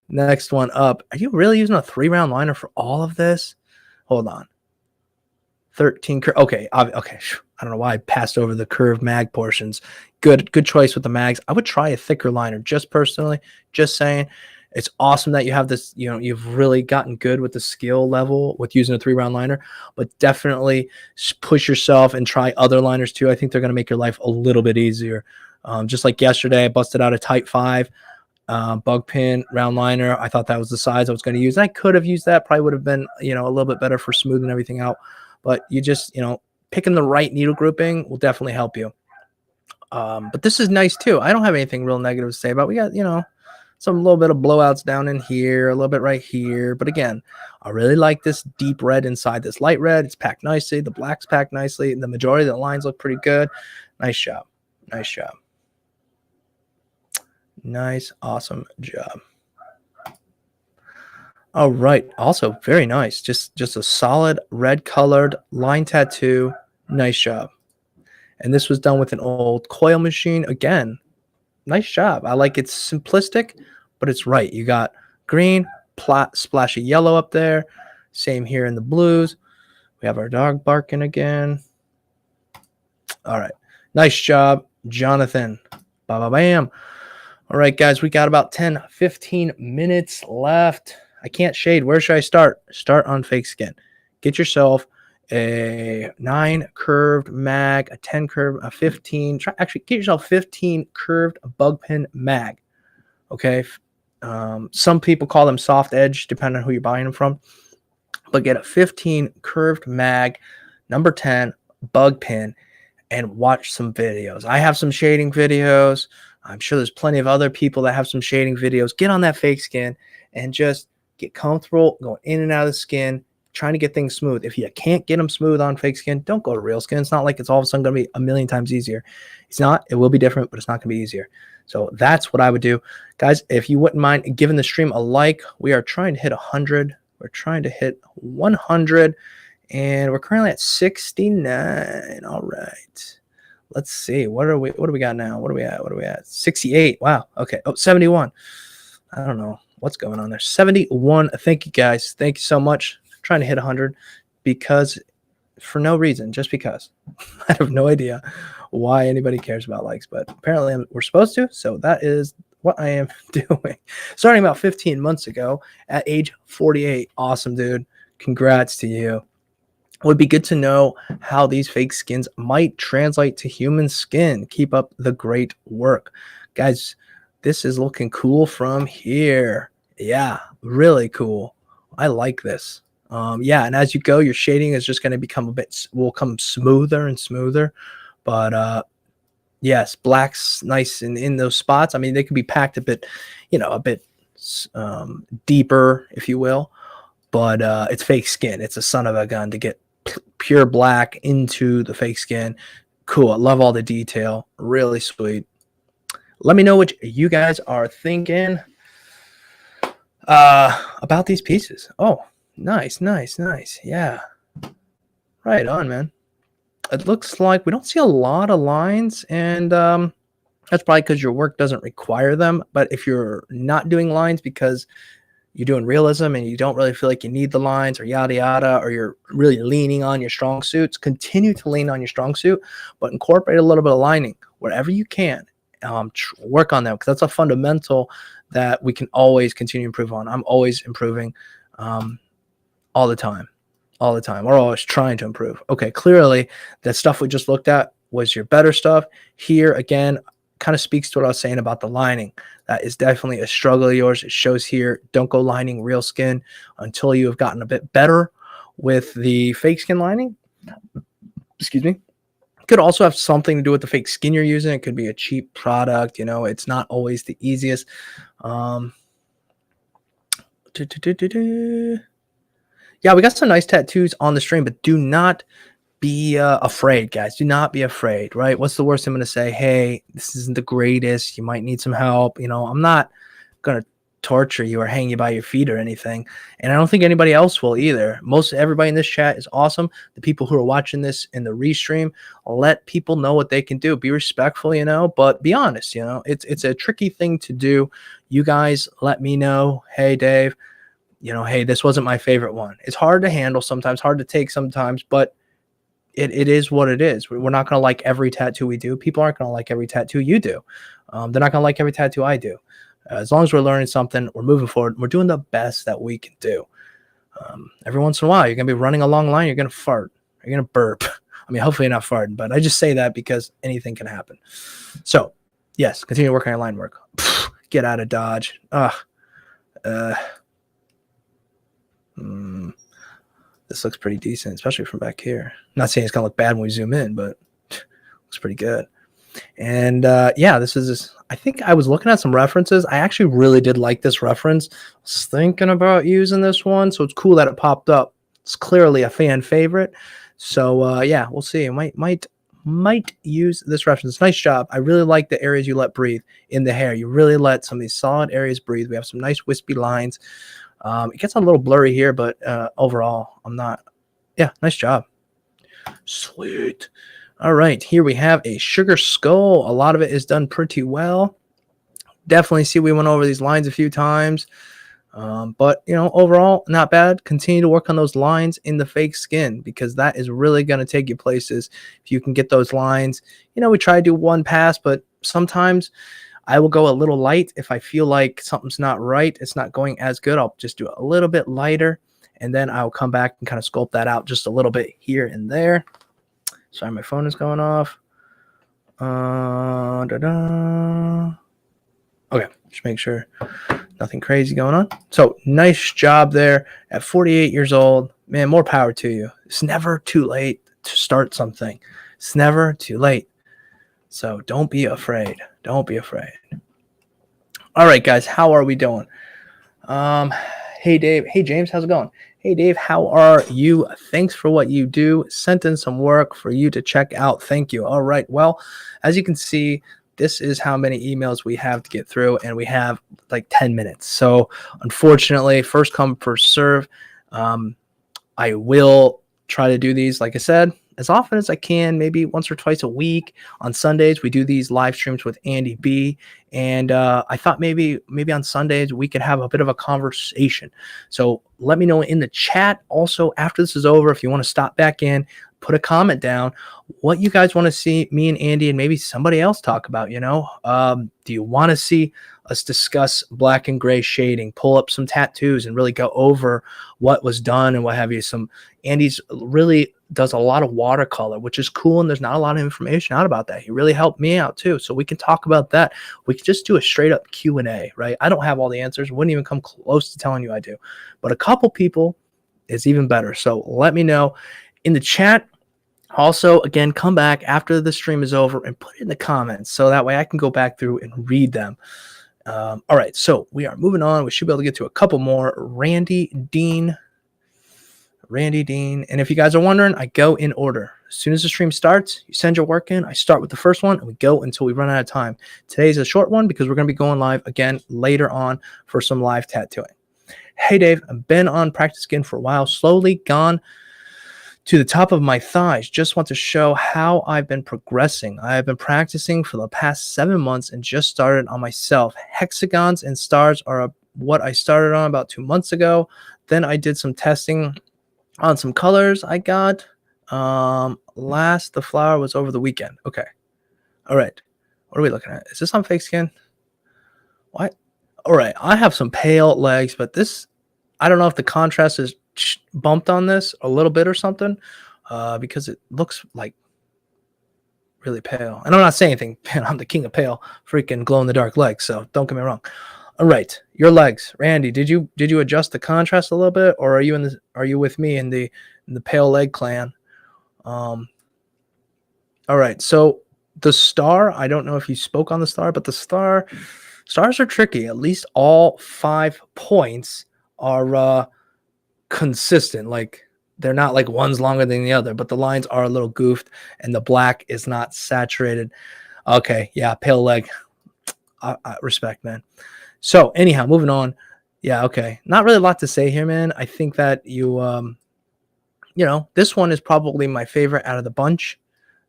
Next one up. Are you really using a 3-round liner for all of this? Hold on. 13 curve. Okay, okay. I don't know why I passed over the curved mag portions. Good choice with the mags. I would try a thicker liner, just personally. Just saying. It's awesome that you have this. You know, you've really gotten good with the skill level with using a 3-round liner, but definitely push yourself and try other liners too. I think they're going to make your life a little bit easier. Just like yesterday, I busted out a Type 5 bug pin round liner. I thought that was the size I was going to use. I could have used that. Probably would have been, you know, a little bit better for smoothing everything out. But you just, you know, picking the right needle grouping will definitely help you. But this is nice too. I don't have anything real negative to say about. We got, you know, some little bit of blowouts down in here, a little bit right here. But again, I really like this deep red inside this light red. It's packed nicely. The black's packed nicely. The majority of the lines look pretty good. Nice job. Nice job. Nice, awesome job. All right. Also very nice. Just a solid red colored line tattoo. Nice job. And this was done with an old coil machine. Again, nice job. I like it's simplistic, but it's right. You got green, splash of yellow up there. Same here in the blues. We have our dog barking again. All right. Nice job, Jonathan. Bam. All right, guys, we got about 10, 15 minutes left. I can't shade. Where should I start? Start on fake skin. Get yourself a 9 curved mag, a 10 curved, a 15. Actually, get yourself 15 curved bug pin mag. Okay. Some people call them soft edge, depending on who you're buying them from. But get a 15 curved mag, number 10 bug pin, and watch some videos. I have some shading videos. I'm sure there's plenty of other people that have some shading videos. Get on that fake skin and just get comfortable going in and out of the skin, trying to get things smooth. If you can't get them smooth on fake skin, don't go to real skin. It's not like it's all of a sudden going to be a million times easier. It's not. It will be different, but it's not going to be easier. So that's what I would do. Guys, if you wouldn't mind giving the stream a like, we are trying to hit 100. We're trying to hit 100, and we're currently at 69. All right. Let's see. What do we got now? What are we at? 68. Wow. Okay. Oh, 71. I don't know what's going on there. 71. Thank you, guys. Thank you so much. I'm trying to hit 100 because for no reason, just because. I have no idea why anybody cares about likes, but apparently we're supposed to. So that is what I am doing. Starting about 15 months ago at age 48. Awesome, dude. Congrats to you. It would be good to know how these fake skins might translate to human skin. Keep up the great work. Guys, this is looking cool from here. Yeah, really cool. I like this. Yeah, and as you go, your shading is just going to will come smoother and smoother. But yes, black's nice in those spots. I mean, they can be packed a bit, you know, a bit deeper, if you will. But it's fake skin. It's a son of a gun to get pure black into the fake skin. Cool. I love all the detail. Really sweet. Let me know what you guys are thinking about these pieces. Oh, nice. Yeah. Right on, man. It looks like we don't see a lot of lines, and that's probably because your work doesn't require them. But if you're not doing lines because you're doing realism and you don't really feel like you need the lines or yada yada, or you're really leaning on your strong suits, continue to lean on your strong suit, but incorporate a little bit of lining wherever you can. Work on that, because that's a fundamental that we can always continue to improve on. I'm always improving all the time. We're always trying to improve. Okay, clearly the stuff we just looked at was your better stuff. Here again, kind of speaks to what I was saying about the lining. That is definitely a struggle of yours. It shows here. Don't go lining real skin until you have gotten a bit better with the fake skin lining. Excuse me. It could also have something to do with the fake skin you're using. It could be a cheap product. You know, it's not always the easiest. Yeah, we got some nice tattoos on the stream, but do not be afraid, guys. Do not be afraid, right? What's the worst I'm going to say? Hey, this isn't the greatest. You might need some help. You know, I'm not going to torture you or hang you by your feet or anything. And I don't think anybody else will either. Most everybody in this chat is awesome. The people who are watching this in the restream, let people know what they can do. Be respectful, but be honest, It's a tricky thing to do. You guys let me know, hey, Dave, hey, this wasn't my favorite one. It's hard to handle sometimes, hard to take sometimes, but it is what it is. We're not going to like every tattoo we do. People aren't going to like every tattoo you do. They're not going to like every tattoo I do. As long as we're learning something, we're moving forward. We're doing the best that we can do. Every once in a while, you're going to be running a long line. You're going to fart. You're going to burp. I mean, hopefully you're not farting, but I just say that because anything can happen. So, yes, continue working on line work. Get out of Dodge. This looks pretty decent, especially from back here. I'm not saying it's going to look bad when we zoom in, but looks pretty good. And yeah, this is, I think I was looking at some references. I actually really did like this reference. I was thinking about using this one, so it's cool that it popped up. It's clearly a fan favorite. So yeah, we'll see. I might use this reference. Nice job. I really like the areas you let breathe in the hair. You really let some of these solid areas breathe. We have some nice wispy lines. It gets a little blurry here, but overall, yeah, nice job. Sweet. All right, here we have a sugar skull. A lot of it is done pretty well. Definitely see we went over these lines a few times. But, overall, not bad. Continue to work on those lines in the fake skin because that is really going to take you places if you can get those lines. We try to do one pass, but sometimes I will go a little light. If I feel like something's not right, it's not going as good, I'll just do it a little bit lighter, and then I'll come back and kind of sculpt that out just a little bit here and there. Sorry, my phone is going off. Okay, just make sure nothing crazy going on. So nice job there at 48 years old. Man, more power to you. It's never too late to start something. It's never too late. So don't be afraid. Don't be afraid. All right, guys, how are we doing? Hey, Dave. Hey, James, how's it going? Hey, Dave, how are you? Thanks for what you do. Sent in some work for you to check out. Thank you. All right. Well, as you can see, this is how many emails we have to get through, and we have like 10 minutes. So unfortunately, first come, first serve. I will try to do these, like I said, as often as I can, maybe once or twice a week. On Sundays, we do these live streams with Andy B. And I thought maybe on Sundays we could have a bit of a conversation. So let me know in the chat. Also, after this is over, if you want to stop back in, put a comment down what you guys want to see me and Andy and maybe somebody else talk about. Do you want to see us discuss black and gray shading, pull up some tattoos and really go over what was done and what have you? Andy's really does a lot of watercolor, which is cool, and there's not a lot of information out about that. He really helped me out too, so we can talk about that. We can just do a straight up Q&A, right? I don't have all the answers, wouldn't even come close to telling you I do, but a couple people is even better. So let me know in the chat. Also, again, come back after the stream is over and put it in the comments so that way I can go back through and read them. All right, so we are moving on. We should be able to get to a couple more. Randy Dean. And if you guys are wondering, I go in order. As soon as the stream starts, you send your work in. I start with the first one, and we go until we run out of time. Today's a short one because we're going to be going live again later on for some live tattooing. Hey, Dave, I've been on Practice Skin for a while, slowly gone to the top of my thighs. Just want to show how I've been progressing. I have been practicing for the past 7 months and just started on myself. Hexagons and stars are what I started on about 2 months ago. Then I did some testing on some colors I got. The flower was over the weekend. Okay. All right. What are we looking at? Is this on fake skin? What? All right. I have some pale legs, but this, I don't know if the contrast is bumped on this a little bit or something, because it looks like really pale. And I'm not saying anything. Man, I'm the king of pale, freaking glow in the dark legs. So don't get me wrong. All right, your legs, Randy. Did you adjust the contrast a little bit, or are you with me in the pale leg clan? All right. So the star. I don't know if you spoke on the star, but the stars are tricky. At least all 5 points are consistent. Like they're not like one's longer than the other, but the lines are a little goofed, and the black is not saturated. Okay, yeah, pale leg. I respect, man. So anyhow, moving on. Yeah, okay. Not really a lot to say here, man. I think that you know, this one is probably my favorite out of the bunch.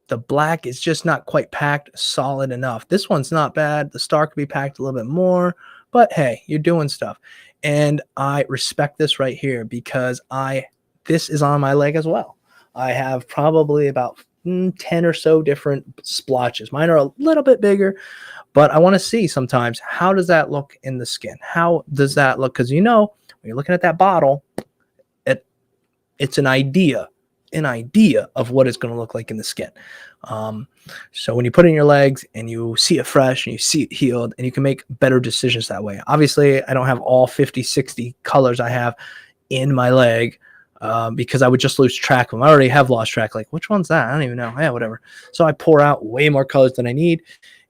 The black is just not quite packed solid enough. This one's not bad. The star could be packed a little bit more, but hey, you're doing stuff. And I respect this right here because this is on my leg as well. I have probably about 10 or so different splotches. Mine are a little bit bigger, but I want to see sometimes, how does that look in the skin? How does that look? Because you know, when you're looking at that bottle, it's an idea of what it's going to look like in the skin. So when you put it in your legs and you see it fresh and you see it healed, and you can make better decisions that way. Obviously, I don't have all 50, 60 colors I have in my leg because I would just lose track of them. I already have lost track. Like, which one's that? I don't even know. Yeah, whatever. So I pour out way more colors than I need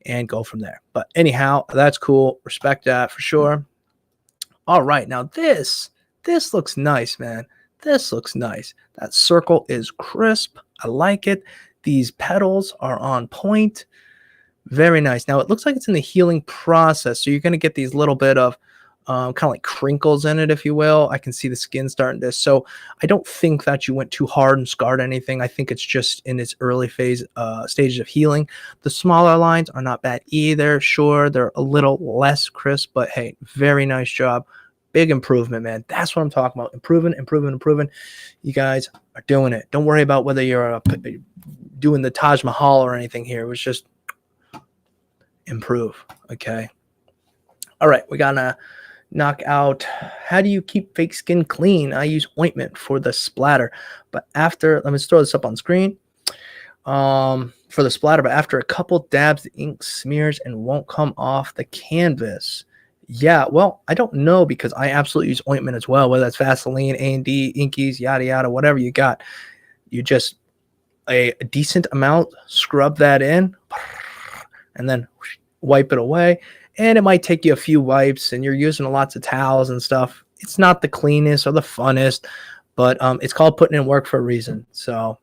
and go from there. But anyhow, that's cool. Respect that for sure. All right. Now this looks nice, man. This looks nice. That circle is crisp. I like it. These petals are on point. Very nice. Now it looks like it's in the healing process. So you're going to get these little bit of kind of like crinkles in it, if you will. I can see the skin starting to. So I don't think that you went too hard and scarred anything. I think it's just in its early phase stages of healing. The smaller lines are not bad either. Sure, they're a little less crisp, but hey, very nice job. Big improvement, man. That's what I'm talking about. Improving. You guys are doing it. Don't worry about whether you're doing the Taj Mahal or anything here. It was just improve. Okay. All right. We got to knock out. How do you keep fake skin clean? I use ointment for the splatter. But after, let me throw this up on screen. For the splatter, but after a couple dabs, the ink smears and won't come off the canvas. Yeah, well, I don't know because I absolutely use ointment as well, whether that's Vaseline, A&D, Inkies, yada, yada, whatever you got. You just, a decent amount, scrub that in, and then wipe it away. And it might take you a few wipes, and you're using lots of towels and stuff. It's not the cleanest or the funnest, but it's called putting in work for a reason. So,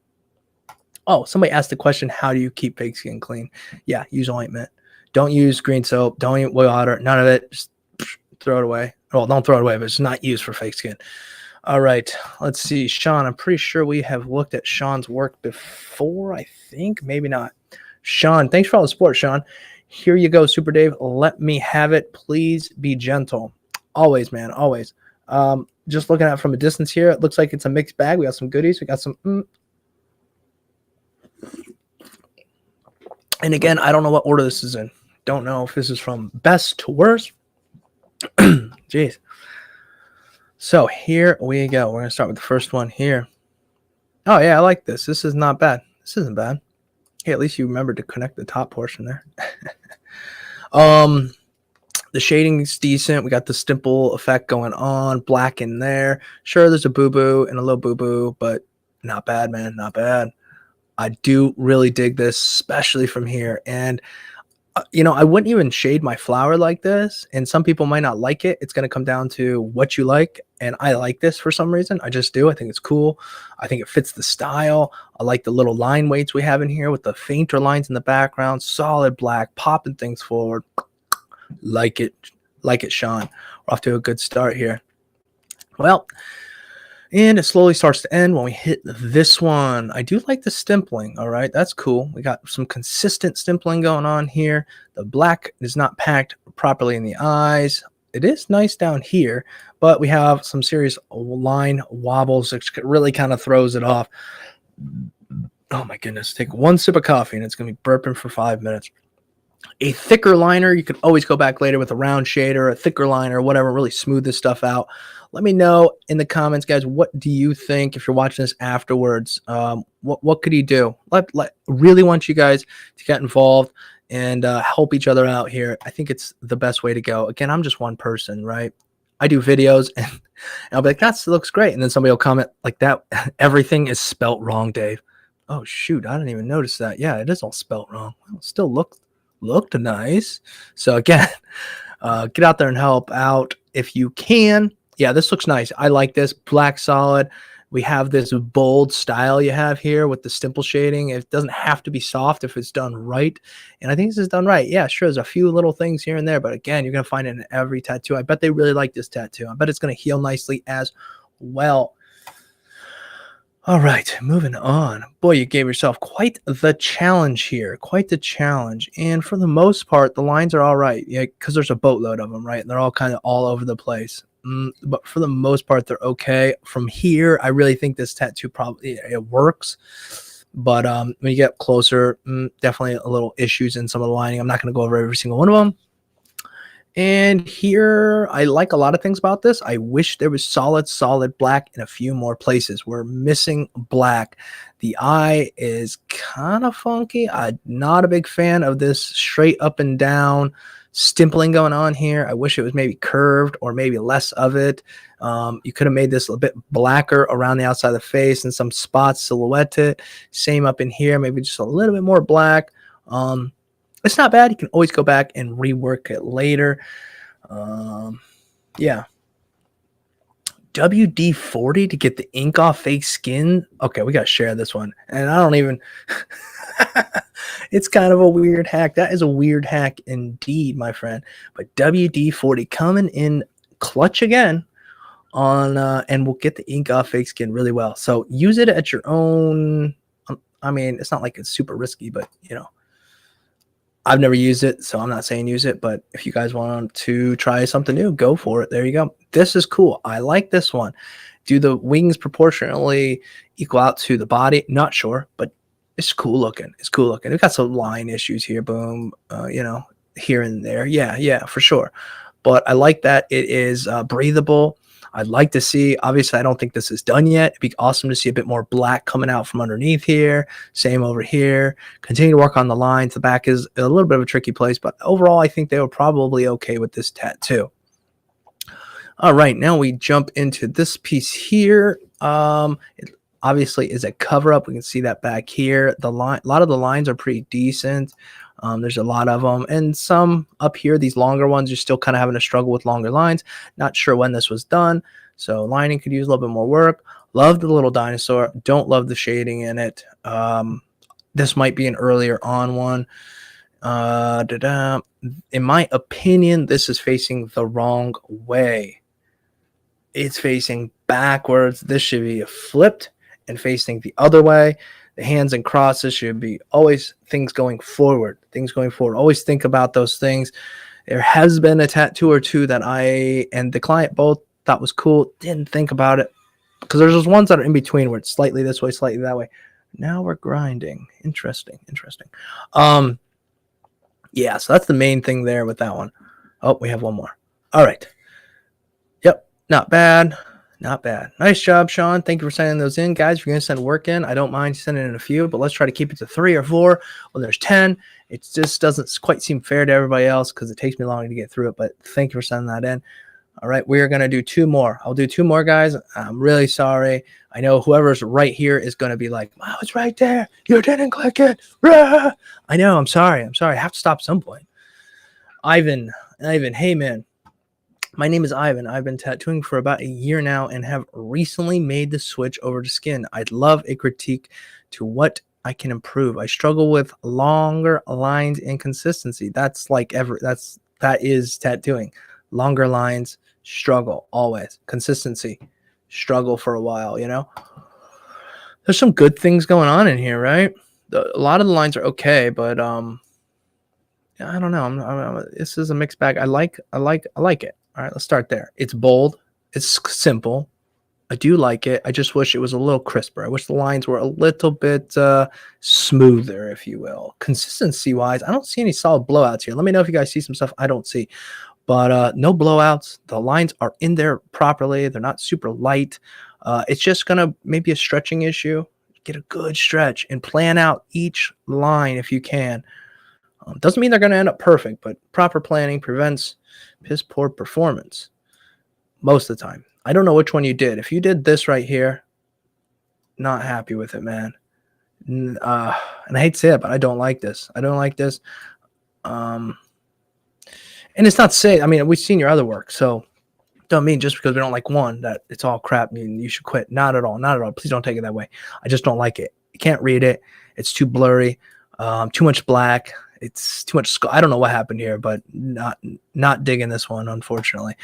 oh, somebody asked the question, how do you keep fake skin clean? Yeah, use ointment. Don't use green soap. Don't use water. None of it. Just throw it away. Well, don't throw it away, but it's not used for fake skin. All right. Let's see. Sean, I'm pretty sure we have looked at Sean's work before, I think. Maybe not. Sean, thanks for all the support, Sean. Here you go, Super Dave. Let me have it. Please be gentle. Always, man. Always. Just looking at it from a distance here, it looks like it's a mixed bag. We got some goodies. We got some... And again, I don't know what order this is in. Don't know if this is from best to worst. Jeez. So here we go. We're going to start with the first one here. Oh, yeah, I like this. This is not bad. This isn't bad. Hey, at least you remembered to connect the top portion there. The shading is decent. We got the stipple effect going on. Black in there. Sure, there's a boo-boo and a little boo-boo, but not bad, man. Not bad. I do really dig this, especially from here. And, you know, I wouldn't even shade my flower like this. And some people might not like it. It's going to come down to what you like. And I like this for some reason. I just do. I think it's cool. I think it fits the style. I like the little line weights we have in here with the fainter lines in the background. Solid black, popping things forward. Like it, Sean. We're off to a good start here. Well, and it slowly starts to end when we hit this one. I do like the stimpling. All right, that's cool. We got some consistent stimpling going on here. The black is not packed properly in the eyes. It is nice down here, but we have some serious line wobbles, which really kind of throws it off. Oh my goodness. Take one sip of coffee and it's going to be burping for 5 minutes. A thicker liner, you can always go back later with a round shader, a thicker liner, whatever, really smooth this stuff out. Let me know in the comments, guys, what do you think if you're watching this afterwards? What could you do? Really want you guys to get involved and help each other out here. I think it's the best way to go. Again, I'm just one person, right? I do videos and I'll be like, that looks great. And then somebody will comment like that. Everything is spelt wrong, Dave. Oh, shoot. I didn't even notice that. Yeah, it is all spelt wrong. Well, it still looked nice. So again, get out there and help out if you can. Yeah, this looks nice. I like this. Black solid, We have this bold style you have here with the stipple shading. It doesn't have to be soft if it's done right. And I think this is done right. Yeah, sure, there's a few little things here and there, but again, you're going to find it in every tattoo. I bet they really like this tattoo. I bet it's going to heal nicely as well. All right, moving on. Boy, you gave yourself quite the challenge here. Quite the challenge. And for the most part, the lines are all right. Yeah, because there's a boatload of them, right? And they're all kind of all over the place. But for the most part, they're okay. From here, I really think this tattoo probably it works. But when you get closer, definitely a little issues in some of the lining. I'm not going to go over every single one of them. And here, I like a lot of things about this. I wish there was solid black in a few more places. We're missing black. The eye is kind of funky. I'm not a big fan of this straight up and down stimpling going on here. I wish it was maybe curved or maybe less of it. You could have made this a bit blacker around the outside of the face and some spots silhouetted. Same up in here, maybe just a little bit more black. It's not bad. You can always go back and rework it later. Yeah. WD-40 to get the ink off fake skin. Okay, we got to share this one. And I don't even... It's kind of a weird hack. That is a weird hack indeed, my friend. But WD-40 coming in clutch again on and will get the ink off fake skin really well. So use it at your own... I mean, it's not like it's super risky, but, you know. I've never used it, so I'm not saying use it, but if you guys want to try something new, go for it. There you go. This is cool. I like this one. Do the wings proportionally equal out to the body? Not sure, but it's cool looking. It's cool looking. We've got some line issues here, boom, you know, here and there. Yeah, for sure. But I like that it is breathable. I'd like to see, obviously, I don't think this is done yet. It'd be awesome to see a bit more black coming out from underneath here. Same over here. Continue to work on the lines. The back is a little bit of a tricky place, but overall, I think they were probably okay with this tattoo. All right, now we jump into this piece here. It obviously is a cover-up. We can see that back here. A lot of the lines are pretty decent. There's a lot of them, and some up here, these longer ones, you're still kind of having a struggle with longer lines. Not sure when this was done, so lining could use a little bit more work. Love the little dinosaur. Don't love the shading in it. This might be an earlier on one. In my opinion, this is facing the wrong way. It's facing backwards. This should be flipped and facing the other way. The hands and crosses should be always things going forward. Always think about those things. There has been a tattoo or two that I and the client both thought was cool. Didn't think about it because there's those ones that are in between where it's slightly this way, slightly that way. Now we're grinding. Interesting. Yeah, so that's the main thing there with that one. Oh, we have one more. All right. Yep, not bad. Not bad. Nice job, Sean. Thank you for sending those in, guys. If you're going to send work in, I don't mind sending in a few, but let's try to keep it to 3 or 4. When there's 10, it just doesn't quite seem fair to everybody else because it takes me longer to get through it, but thank you for sending that in. All right, we are going to do 2 more. I'll do 2 more, guys. I'm really sorry. I know whoever's right here is going to be like, wow, it's right there. You didn't click it. Rah! I know. I'm sorry. I have to stop at some point. Ivan, hey, man. My name is Ivan. I've been tattooing for about a year now and have recently made the switch over to skin. I'd love a critique to what I can improve. I struggle with longer lines and consistency. That's like that is tattooing. Longer lines, struggle always. Consistency, struggle for a while, you know. There's some good things going on in here, right? A lot of the lines are okay, but I don't know. This is a mixed bag. I like it. All right, let's start there. It's bold. It's simple. I do like it. I just wish it was a little crisper. I wish the lines were a little bit smoother, if you will. Consistency-wise, I don't see any solid blowouts here. Let me know if you guys see some stuff I don't see. But no blowouts. The lines are in there properly. They're not super light. It's just going to maybe a stretching issue. Get a good stretch and plan out each line if you can. Doesn't mean they're going to end up perfect, but proper planning prevents piss poor performance most of the time. I don't know which one you did. If you did this right here, not happy with it, man. And I hate to say it, but I don't like this. And it's not safe. I mean, we've seen your other work, so Don't mean just because we don't like one that it's all crap and you should quit. Not at all. Not at all. Please don't take it that way. I just don't like it. You can't read it. It's too blurry. Too much black. It's too much. I don't know what happened here, but not digging this one, unfortunately.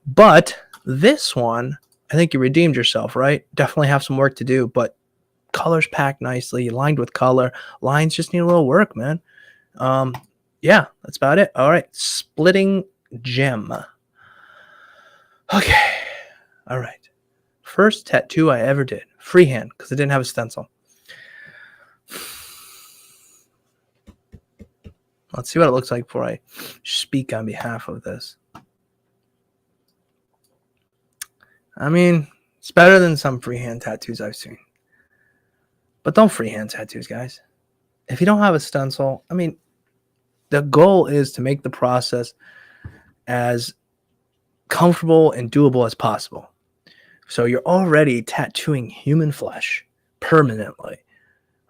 But this one, I think you redeemed yourself, right? Definitely have some work to do, but colors packed nicely, lined with color. Lines just need a little work, man. Yeah, that's about it. All right, splitting gem. Okay, all right. First tattoo I ever did, freehand, because I didn't have a stencil. Let's see what it looks like before I speak on behalf of this. I mean, it's better than some freehand tattoos I've seen. But don't freehand tattoos, guys. If you don't have a stencil, I mean, the goal is to make the process as comfortable and doable as possible. So you're already tattooing human flesh permanently.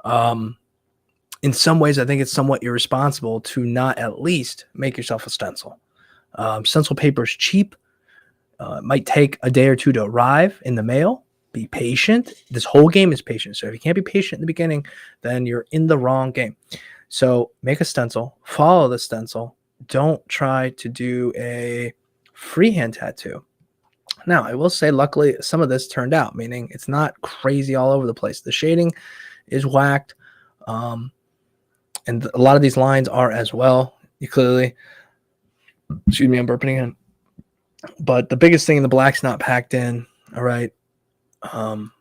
In some ways, I think it's somewhat irresponsible to not at least make yourself a stencil. Stencil paper is cheap. It might take a day or two to arrive in the mail. Be patient. This whole game is patient. So if you can't be patient in the beginning, then you're in the wrong game. So make a stencil. Follow the stencil. Don't try to do a freehand tattoo. Now, I will say, luckily, some of this turned out, meaning it's not crazy all over the place. The shading is whacked. And a lot of these lines are as well. You clearly, excuse me, I'm burping again. But the biggest thing, the black's not packed in. All right.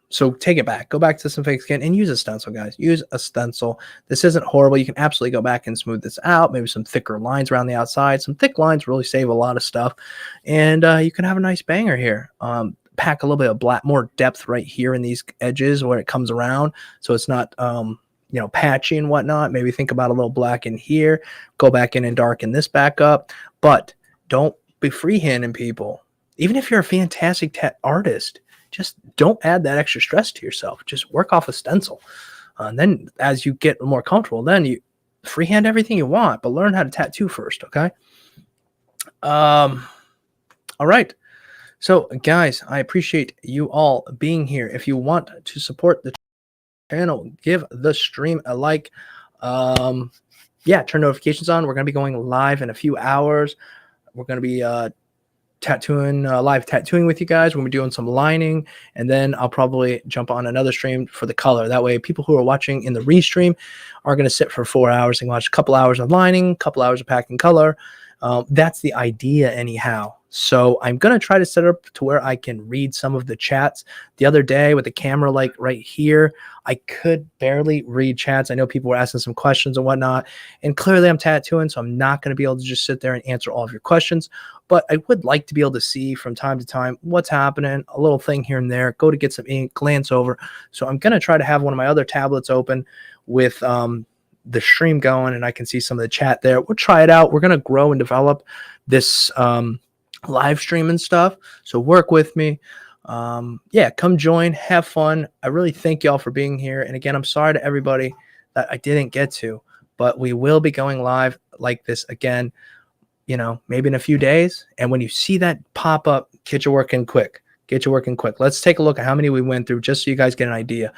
So take it back. Go back to some fake skin and use a stencil, guys. Use a stencil. This isn't horrible. You can absolutely go back and smooth this out. Maybe some thicker lines around the outside. Some thick lines really save a lot of stuff. And you can have a nice banger here. Pack a little bit of black, more depth right here in these edges where it comes around. So it's not, patchy and whatnot. Maybe think about a little black in here. Go back in and darken this back up. But don't be freehanding people. Even if you're a fantastic artist, just don't add that extra stress to yourself. Just work off a stencil. And then as you get more comfortable, then you freehand everything you want, but learn how to tattoo first, okay? All right. So, guys, I appreciate you all being here. If you want to support the channel, give the stream a like. Turn notifications on. We're going to be going live in a few hours. We're going to be live tattooing with you guys. We're going to be doing some lining, and then I'll probably jump on another stream for the color. That way, people who are watching in the restream are going to sit for 4 hours and watch a couple hours of lining, a couple hours of packing color. That's the idea anyhow. So I'm going to try to set it up to where I can read some of the chats. The other day with the camera like right here, I could barely read chats. I know people were asking some questions and whatnot, and clearly I'm tattooing, so I'm not going to be able to just sit there and answer all of your questions. But I would like to be able to see from time to time what's happening, a little thing here and there, go to get some ink, glance over. So I'm going to try to have one of my other tablets open with the stream going, and I can see some of the chat there. We'll try it out. We're going to grow and develop this live stream and stuff. So work with me. Come join, have fun. I really thank y'all for being here. And again, I'm sorry to everybody that I didn't get to, but we will be going live like this again, maybe in a few days. And when you see that pop up, get your work in quick. Let's take a look at how many we went through just so you guys get an idea.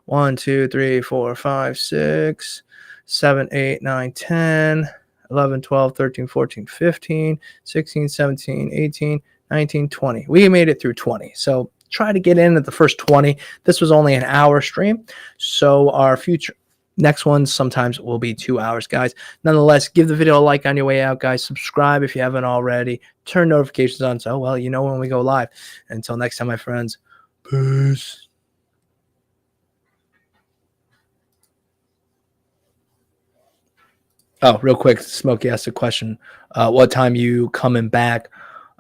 1, 2, 3, 4, 5, 6, 7, 8, 9, 10, 11, 12, 13, 14, 15, 16, 17, 18, 19, 20. We made it through 20. So try to get in at the first 20. This was only an hour stream. So our next ones sometimes will be 2 hours, guys. Nonetheless, give the video a like on your way out, guys. Subscribe if you haven't already. Turn notifications on so, when we go live. Until next time, my friends. Peace. Oh, real quick, Smokey asked a question. What time you coming back?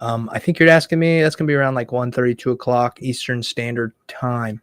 I think you're asking me. That's going to be around like 1:30, 2 o'clock Eastern Standard Time.